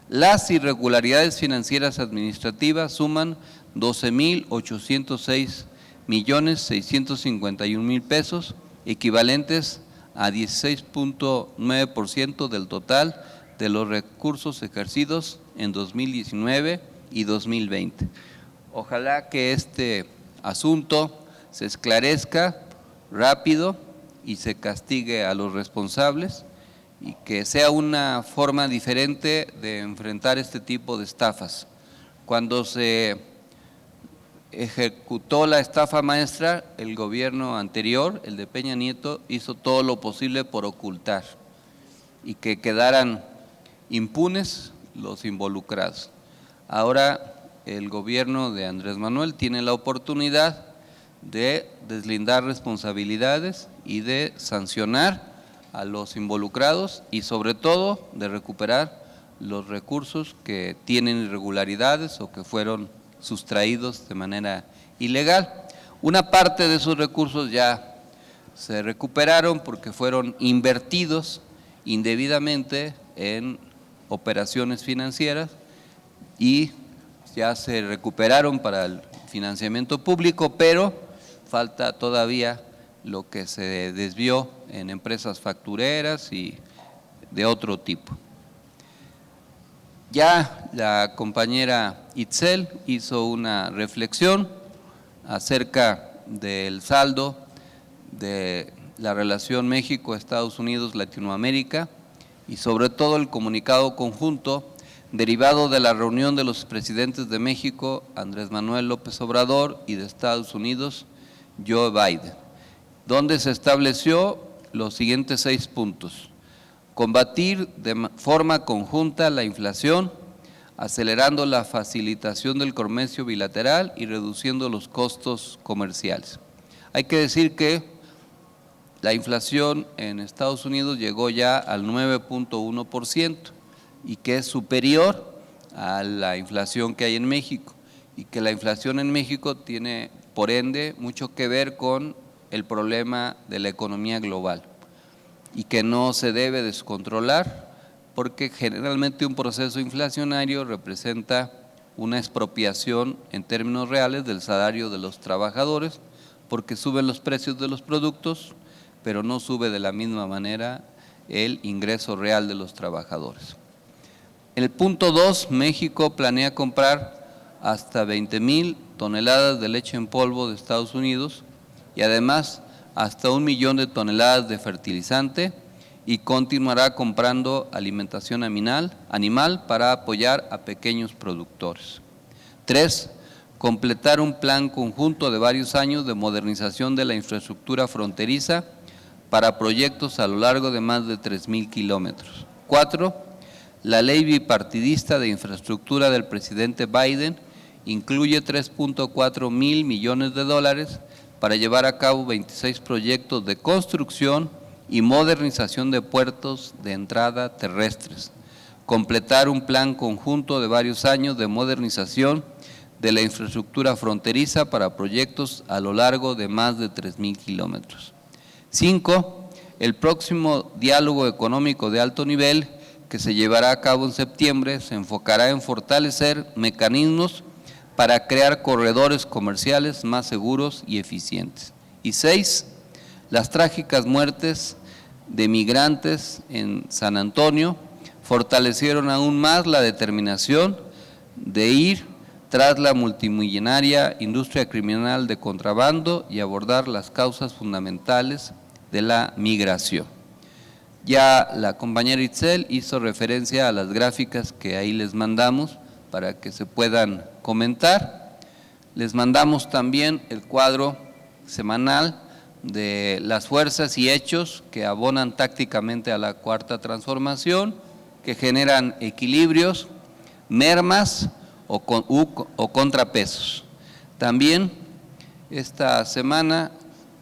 Las irregularidades financieras administrativas suman 12,806,651,000 pesos, equivalentes a 16.9% del total de los recursos ejercidos en 2019 y 2020. Ojalá que este asunto se esclarezca rápido y se castigue a los responsables, y que sea una forma diferente de enfrentar este tipo de estafas. Cuando se ejecutó la estafa maestra, el gobierno anterior, el de Peña Nieto, hizo todo lo posible por ocultar y que quedaran impunes los involucrados. Ahora el gobierno de Andrés Manuel tiene la oportunidad de deslindar responsabilidades y de sancionar a los involucrados y sobre todo de recuperar los recursos que tienen irregularidades o que fueron sustraídos de manera ilegal. Una parte de esos recursos ya se recuperaron porque fueron invertidos indebidamente en operaciones financieras y ya se recuperaron para el financiamiento público, pero falta todavía lo que se desvió en empresas factureras y de otro tipo. Ya la compañera Itzel hizo una reflexión acerca del saldo de la relación México-Estados Unidos-Latinoamérica y sobre todo el comunicado conjunto derivado de la reunión de los presidentes de México, Andrés Manuel López Obrador, y de Estados Unidos, Joe Biden, donde se estableció los siguientes 6 puntos: combatir de forma conjunta la inflación, acelerando la facilitación del comercio bilateral y reduciendo los costos comerciales. Hay que decir que la inflación en Estados Unidos llegó ya al 9.1% y que es superior a la inflación que hay en México, y que la inflación en México tiene, por ende, mucho que ver con el problema de la economía global y que no se debe descontrolar, porque generalmente un proceso inflacionario representa una expropiación en términos reales del salario de los trabajadores, porque suben los precios de los productos, pero no sube de la misma manera el ingreso real de los trabajadores. En el punto 2, México planea comprar hasta 20,000 toneladas de leche en polvo de Estados Unidos y además hasta 1 millón de toneladas de fertilizante, y continuará comprando alimentación animal para apoyar a pequeños productores. 3. Completar un plan conjunto de varios años de modernización de la infraestructura fronteriza para proyectos a lo largo de más de 3,000 kilómetros. 4. La ley bipartidista de infraestructura del presidente Biden incluye 3.4 mil millones de dólares para llevar a cabo 26 proyectos de construcción y modernización de puertos de entrada terrestres, completar un plan conjunto de varios años de modernización de la infraestructura fronteriza para proyectos a lo largo de más de 3.000 kilómetros. 5. El próximo diálogo económico de alto nivel que se llevará a cabo en septiembre se enfocará en fortalecer mecanismos para crear corredores comerciales más seguros y eficientes. Y 6. Las trágicas muertes de migrantes en San Antonio fortalecieron aún más la determinación de ir tras la multimillonaria industria criminal de contrabando y abordar las causas fundamentales de la migración. Ya la compañera Itzel hizo referencia a las gráficas que ahí les mandamos para que se puedan comentar. Les mandamos también el cuadro semanal de las fuerzas y hechos que abonan tácticamente a la cuarta transformación, que generan equilibrios, mermas o contrapesos. También esta semana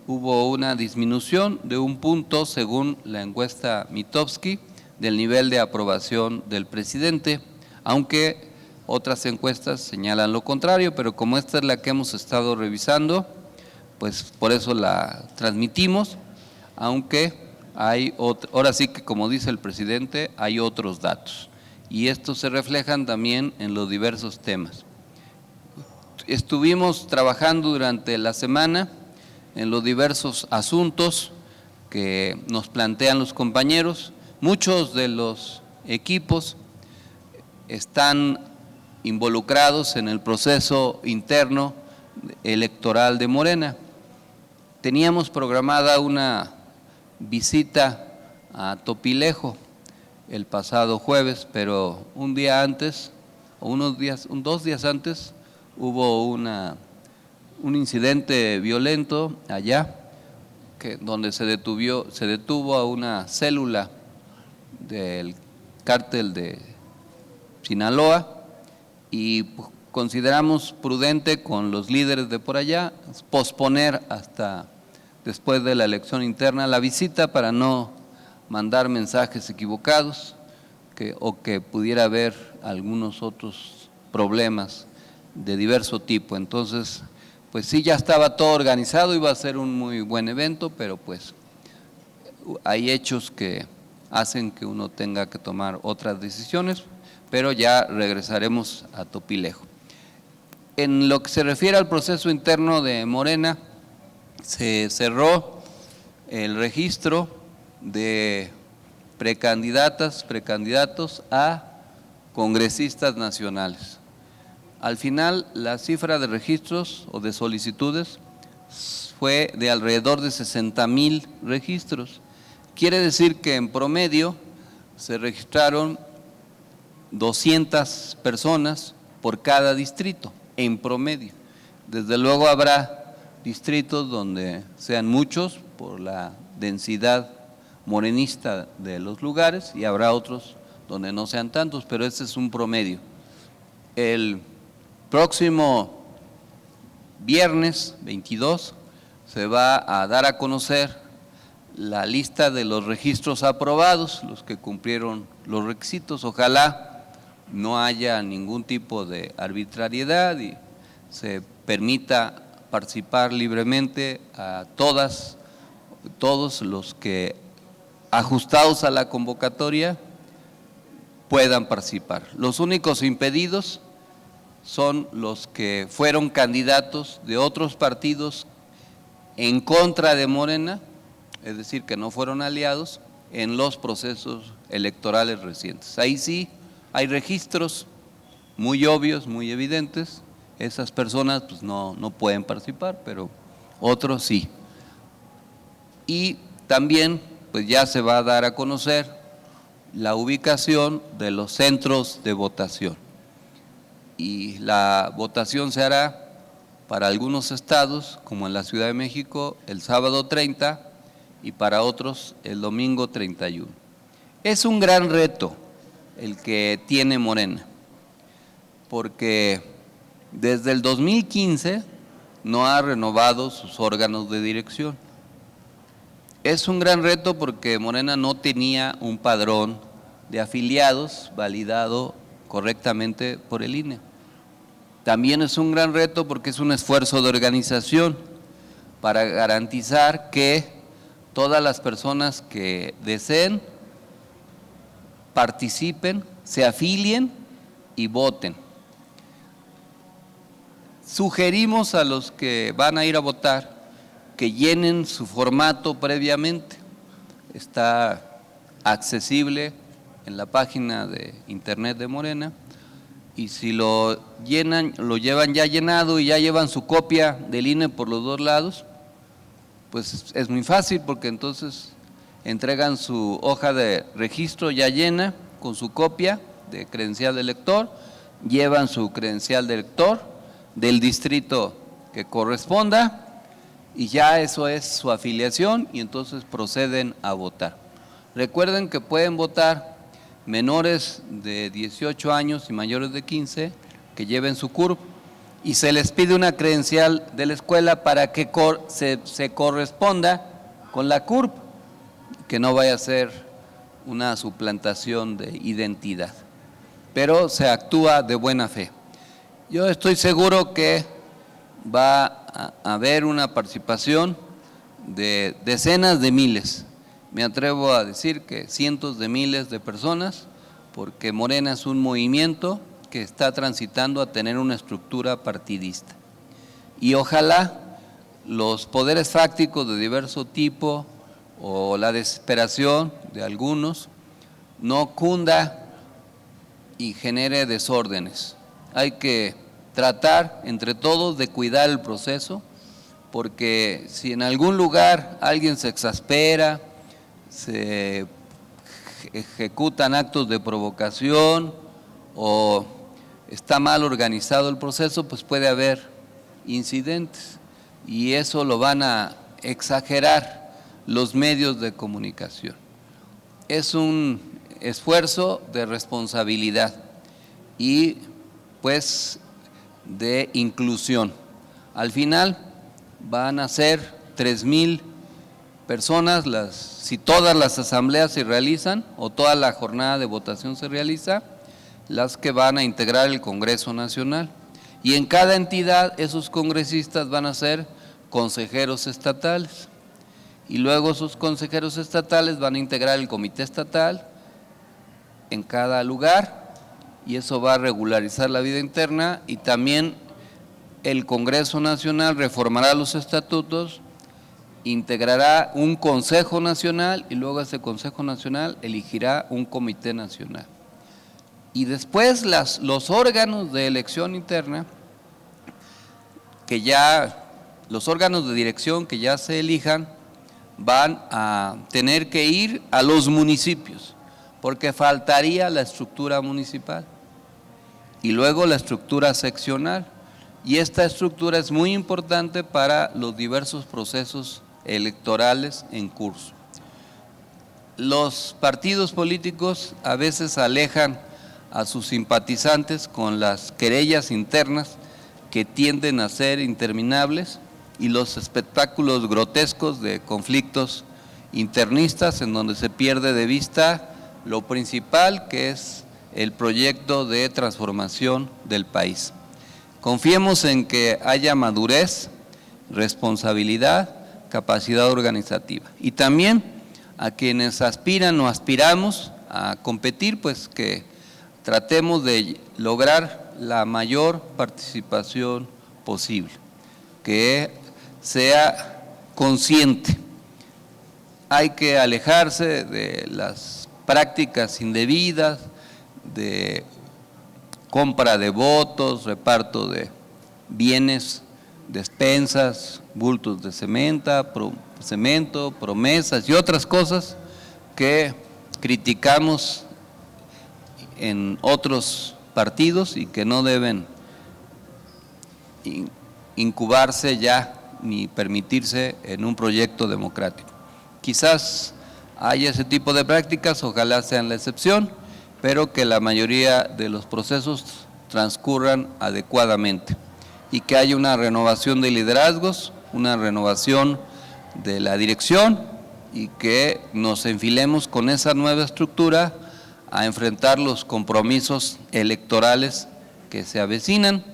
hubo una disminución de 1 punto según la encuesta Mitofsky del nivel de aprobación del presidente, aunque otras encuestas señalan lo contrario, pero como esta es la que hemos estado revisando, pues por eso la transmitimos, aunque hay ahora sí que, como dice el presidente, hay otros datos y estos se reflejan también en los diversos temas. Estuvimos trabajando durante la semana en los diversos asuntos que nos plantean los compañeros. Muchos de los equipos están involucrados en el proceso interno electoral de Morena. Teníamos programada una visita a Topilejo el pasado jueves, pero un día antes, o 2 días antes, hubo un incidente violento allá, donde se detuvo a una célula del cártel de Sinaloa y consideramos prudente con los líderes de por allá posponer hasta después de la elección interna la visita para no mandar mensajes equivocados o que pudiera haber algunos otros problemas de diverso tipo. Entonces, pues sí, ya estaba todo organizado, iba a ser un muy buen evento, pero pues hay hechos que hacen que uno tenga que tomar otras decisiones, pero ya regresaremos a Topilejo. En lo que se refiere al proceso interno de Morena, se cerró el registro de precandidatos a congresistas nacionales. Al final, la cifra de registros o de solicitudes fue de alrededor de 60,000 registros. Quiere decir que en promedio se registraron 200 personas por cada distrito, en promedio. Desde luego habrá distritos donde sean muchos por la densidad morenista de los lugares y habrá otros donde no sean tantos, pero este es un promedio. El próximo viernes 22 se va a dar a conocer la lista de los registros aprobados, los que cumplieron los requisitos. Ojalá no haya ningún tipo de arbitrariedad y se permita participar libremente a todos los que, ajustados a la convocatoria, puedan participar. Los únicos impedidos son los que fueron candidatos de otros partidos en contra de Morena, es decir, que no fueron aliados en los procesos electorales recientes. Ahí sí hay registros muy obvios, muy evidentes. Esas personas pues no pueden participar, pero otros sí. Y también pues ya se va a dar a conocer la ubicación de los centros de votación. Y la votación se hará para algunos estados, como en la Ciudad de México, el sábado 30 y para otros el domingo 31. Es un gran reto el que tiene Morena, porque Desde el 2015 no ha renovado sus órganos de dirección. Es un gran reto porque Morena no tenía un padrón de afiliados validado correctamente por el INE. También es un gran reto porque es un esfuerzo de organización para garantizar que todas las personas que deseen participen, se afilien y voten. Sugerimos a los que van a ir a votar que llenen su formato previamente. Está accesible en la página de internet de Morena, y si lo llenan, lo llevan ya llenado y ya llevan su copia del INE por los dos lados, pues es muy fácil, porque entonces entregan su hoja de registro ya llena con su copia de credencial de elector, llevan su credencial de elector del distrito que corresponda y ya eso es su afiliación, y entonces proceden a votar. Recuerden que pueden votar menores de 18 años y mayores de 15 que lleven su CURP, y se les pide una credencial de la escuela para que se corresponda con la CURP, que no vaya a ser una suplantación de identidad, pero se actúa de buena fe. Yo estoy seguro que va a haber una participación de decenas de miles, me atrevo a decir que cientos de miles de personas, porque Morena es un movimiento que está transitando a tener una estructura partidista. Y ojalá los poderes fácticos de diverso tipo o la desesperación de algunos no cunda y genere desórdenes. Hay que tratar entre todos de cuidar el proceso, porque si en algún lugar alguien se exaspera, se ejecutan actos de provocación o está mal organizado el proceso, pues puede haber incidentes, y eso lo van a exagerar los medios de comunicación. Es un esfuerzo de responsabilidad y pues de inclusión. Al final van a ser 3,000 personas, si todas las asambleas se realizan o toda la jornada de votación se realiza, las que van a integrar el Congreso Nacional. Y en cada entidad esos congresistas van a ser consejeros estatales. Y luego esos consejeros estatales van a integrar el comité estatal en cada lugar, y eso va a regularizar la vida interna, y también el Congreso Nacional reformará los estatutos, integrará un Consejo Nacional y luego ese Consejo Nacional elegirá un Comité Nacional. Y después los órganos de elección interna, los órganos de dirección que ya se elijan, van a tener que ir a los municipios, porque faltaría la estructura municipal y luego la estructura seccional. Y esta estructura es muy importante para los diversos procesos electorales en curso. Los partidos políticos a veces alejan a sus simpatizantes con las querellas internas que tienden a ser interminables y los espectáculos grotescos de conflictos internistas en donde se pierde de vista lo principal, que es el proyecto de transformación del país. Confiemos en que haya madurez, responsabilidad, capacidad organizativa, y también a quienes aspiran o aspiramos a competir, pues que tratemos de lograr la mayor participación posible, que sea consciente. Hay que alejarse de las prácticas indebidas, de compra de votos, reparto de bienes, despensas, bultos de cemento, promesas y otras cosas que criticamos en otros partidos y que no deben incubarse ya ni permitirse en un proyecto democrático. Quizás haya ese tipo de prácticas, ojalá sean la excepción, pero que la mayoría de los procesos transcurran adecuadamente. y que haya una renovación de liderazgos, una renovación de la dirección y que nos enfilemos con esa nueva estructura a enfrentar los compromisos electorales que se avecinan.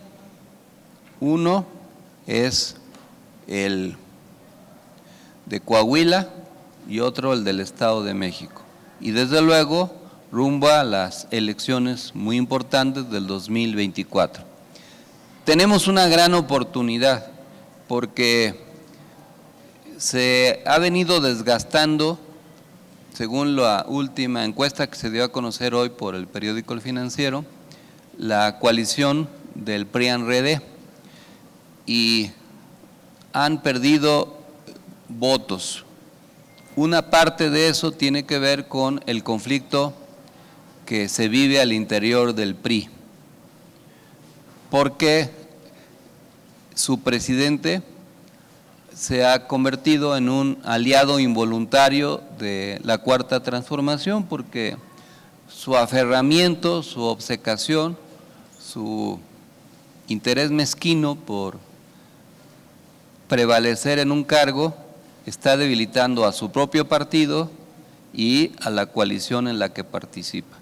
Uno es el de Coahuila y otro el del Estado de México. Y desde luego rumbo a las elecciones muy importantes del 2024. Tenemos una gran oportunidad porque se ha venido desgastando, según la última encuesta que se dio a conocer hoy por el periódico El Financiero, la coalición del PRI-PAN-RD, y han perdido votos. Una parte de eso tiene que ver con el conflicto que se vive al interior del PRI, porque su presidente se ha convertido en un aliado involuntario de la Cuarta Transformación, porque su aferramiento, su obcecación, su interés mezquino por prevalecer en un cargo está debilitando a su propio partido y a la coalición en la que participa.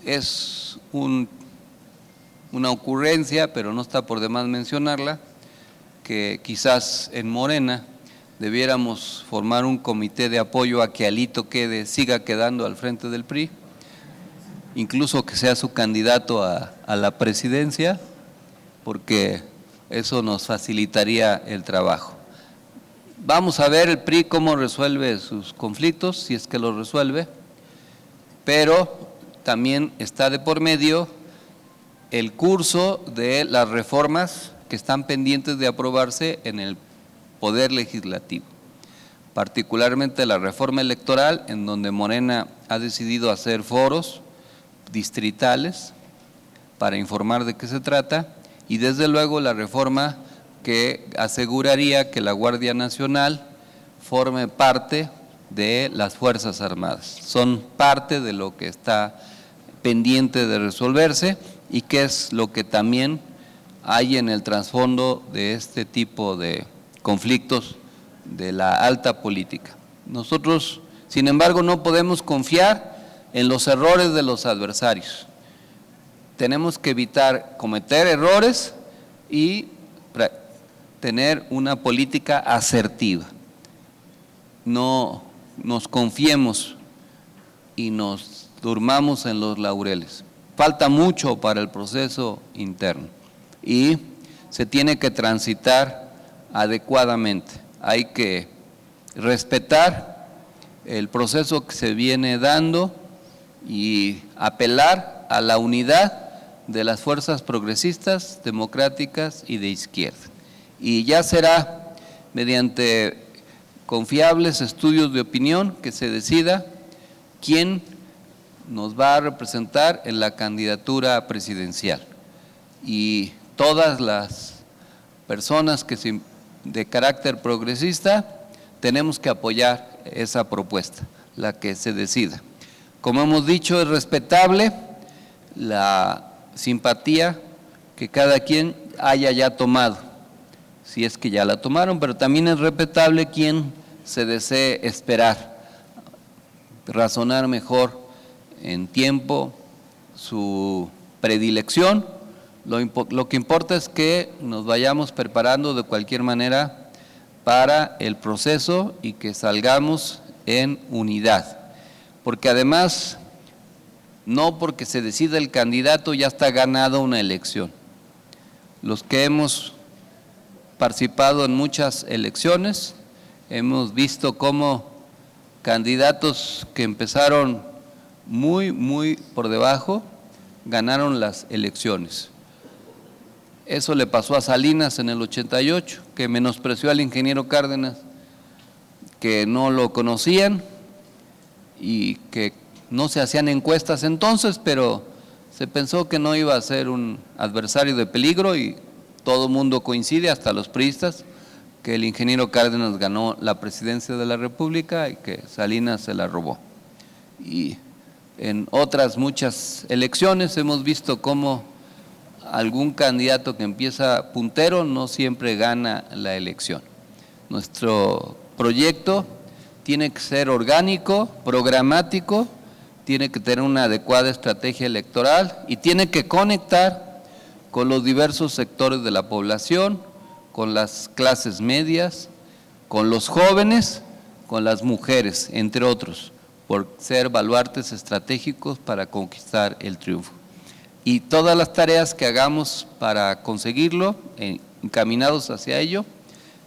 Es una ocurrencia, pero no está por demás mencionarla, que quizás en Morena debiéramos formar un comité de apoyo a que Alito siga quedando al frente del PRI, incluso que sea su candidato a la presidencia, porque eso nos facilitaría el trabajo. Vamos a ver el PRI cómo resuelve sus conflictos, si es que los resuelve, pero también está de por medio el curso de las reformas que están pendientes de aprobarse en el Poder Legislativo, particularmente la reforma electoral, en donde Morena ha decidido hacer foros distritales para informar de qué se trata, y desde luego la reforma que aseguraría que la Guardia Nacional forme parte de las Fuerzas Armadas. Son parte de lo que está pendiente de resolverse y que es lo que también hay en el trasfondo de este tipo de conflictos de la alta política. Nosotros, sin embargo, no podemos confiar en los errores de los adversarios. Tenemos que evitar cometer errores y tener una política asertiva. No nos confiemos y nos durmamos en los laureles. Falta mucho para el proceso interno y se tiene que transitar adecuadamente. Hay que respetar el proceso que se viene dando y apelar a la unidad de las fuerzas progresistas, democráticas y de izquierda. Y ya será mediante confiables estudios de opinión que se decida quién nos va a representar en la candidatura presidencial. Y todas las personas de carácter progresista tenemos que apoyar esa propuesta, la que se decida. Como hemos dicho, es respetable la simpatía que cada quien haya ya tomado, si es que ya la tomaron, pero también es respetable quien se desee esperar, razonar mejor en tiempo su predilección. Lo que importa es que nos vayamos preparando de cualquier manera para el proceso y que salgamos en unidad, porque además, no porque se decida el candidato ya está ganada una elección. Los que hemos participado en muchas elecciones, hemos visto cómo candidatos que empezaron muy por debajo ganaron las elecciones. Eso le pasó a Salinas en el 88, que menospreció al ingeniero Cárdenas, que no lo conocían y que no se hacían encuestas entonces, pero se pensó que no iba a ser un adversario de peligro y todo el mundo coincide, hasta los priistas, que el ingeniero Cárdenas ganó la presidencia de la República y que Salinas se la robó. Y en otras muchas elecciones hemos visto cómo algún candidato que empieza puntero no siempre gana la elección. Nuestro proyecto tiene que ser orgánico, programático, tiene que tener una adecuada estrategia electoral y tiene que conectar con los diversos sectores de la población, con las clases medias, con los jóvenes, con las mujeres, entre otros, por ser baluartes estratégicos para conquistar el triunfo. Y todas las tareas que hagamos para conseguirlo, encaminados hacia ello,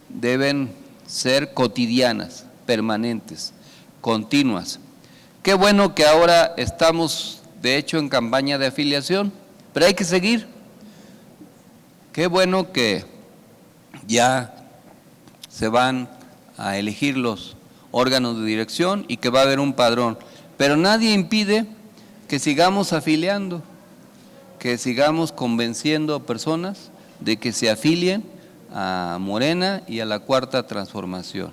deben ser cotidianas, permanentes, continuas. Qué bueno que ahora estamos, de hecho, en campaña de afiliación, pero hay que seguir. Qué bueno que ya se van a elegir los órganos de dirección y que va a haber un padrón, pero nadie impide que sigamos afiliando, que sigamos convenciendo personas de que se afilien a Morena y a la Cuarta Transformación.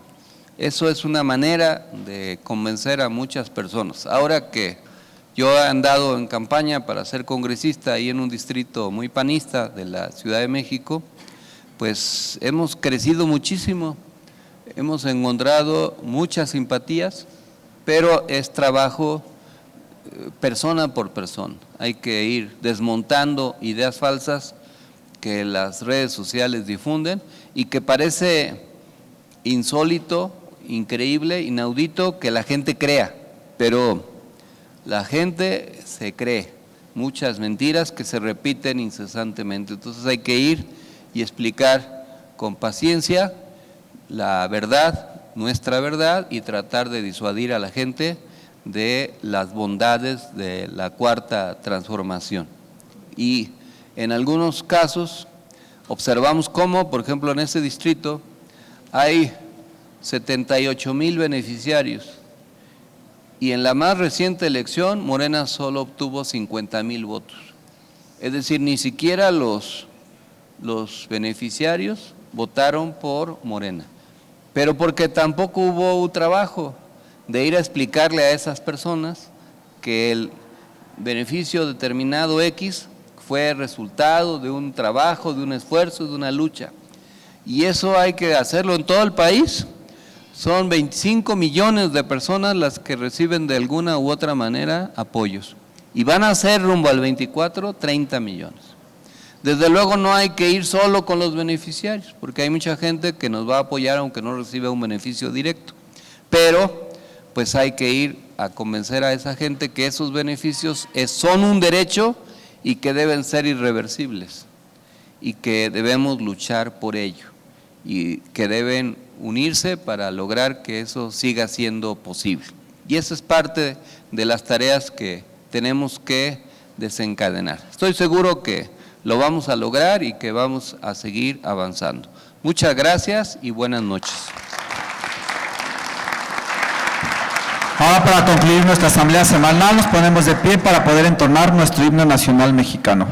Eso es una manera de convencer a muchas personas. Ahora que yo he andado en campaña para ser congresista ahí en un distrito muy panista de la Ciudad de México, pues hemos crecido muchísimo, hemos encontrado muchas simpatías, pero es trabajo persona por persona. Hay que ir desmontando ideas falsas que las redes sociales difunden y que parece insólito, increíble, inaudito que la gente crea, pero la gente se cree muchas mentiras que se repiten incesantemente. Entonces hay que ir y explicar con paciencia la verdad, nuestra verdad, y tratar de disuadir a la gente de las bondades de la Cuarta Transformación. Y en algunos casos observamos cómo, por ejemplo, en ese distrito hay 78,000 beneficiarios y en la más reciente elección Morena solo obtuvo 50,000 votos. Es decir, ni siquiera los beneficiarios votaron por Morena, pero porque tampoco hubo un trabajo de ir a explicarle a esas personas que el beneficio determinado X fue resultado de un trabajo, de un esfuerzo, de una lucha. Y eso hay que hacerlo en todo el país. Son 25 millones de personas las que reciben de alguna u otra manera apoyos. Y van a ser rumbo al 24, 30 millones. Desde luego no hay que ir solo con los beneficiarios, porque hay mucha gente que nos va a apoyar aunque no reciba un beneficio directo. Pero pues hay que ir a convencer a esa gente que esos beneficios son un derecho y que deben ser irreversibles y que debemos luchar por ello y que deben unirse para lograr que eso siga siendo posible. Y eso es parte de las tareas que tenemos que desencadenar. Estoy seguro que lo vamos a lograr y que vamos a seguir avanzando. Muchas gracias y buenas noches. Ahora, para concluir nuestra asamblea semanal, nos ponemos de pie para poder entonar nuestro himno nacional mexicano.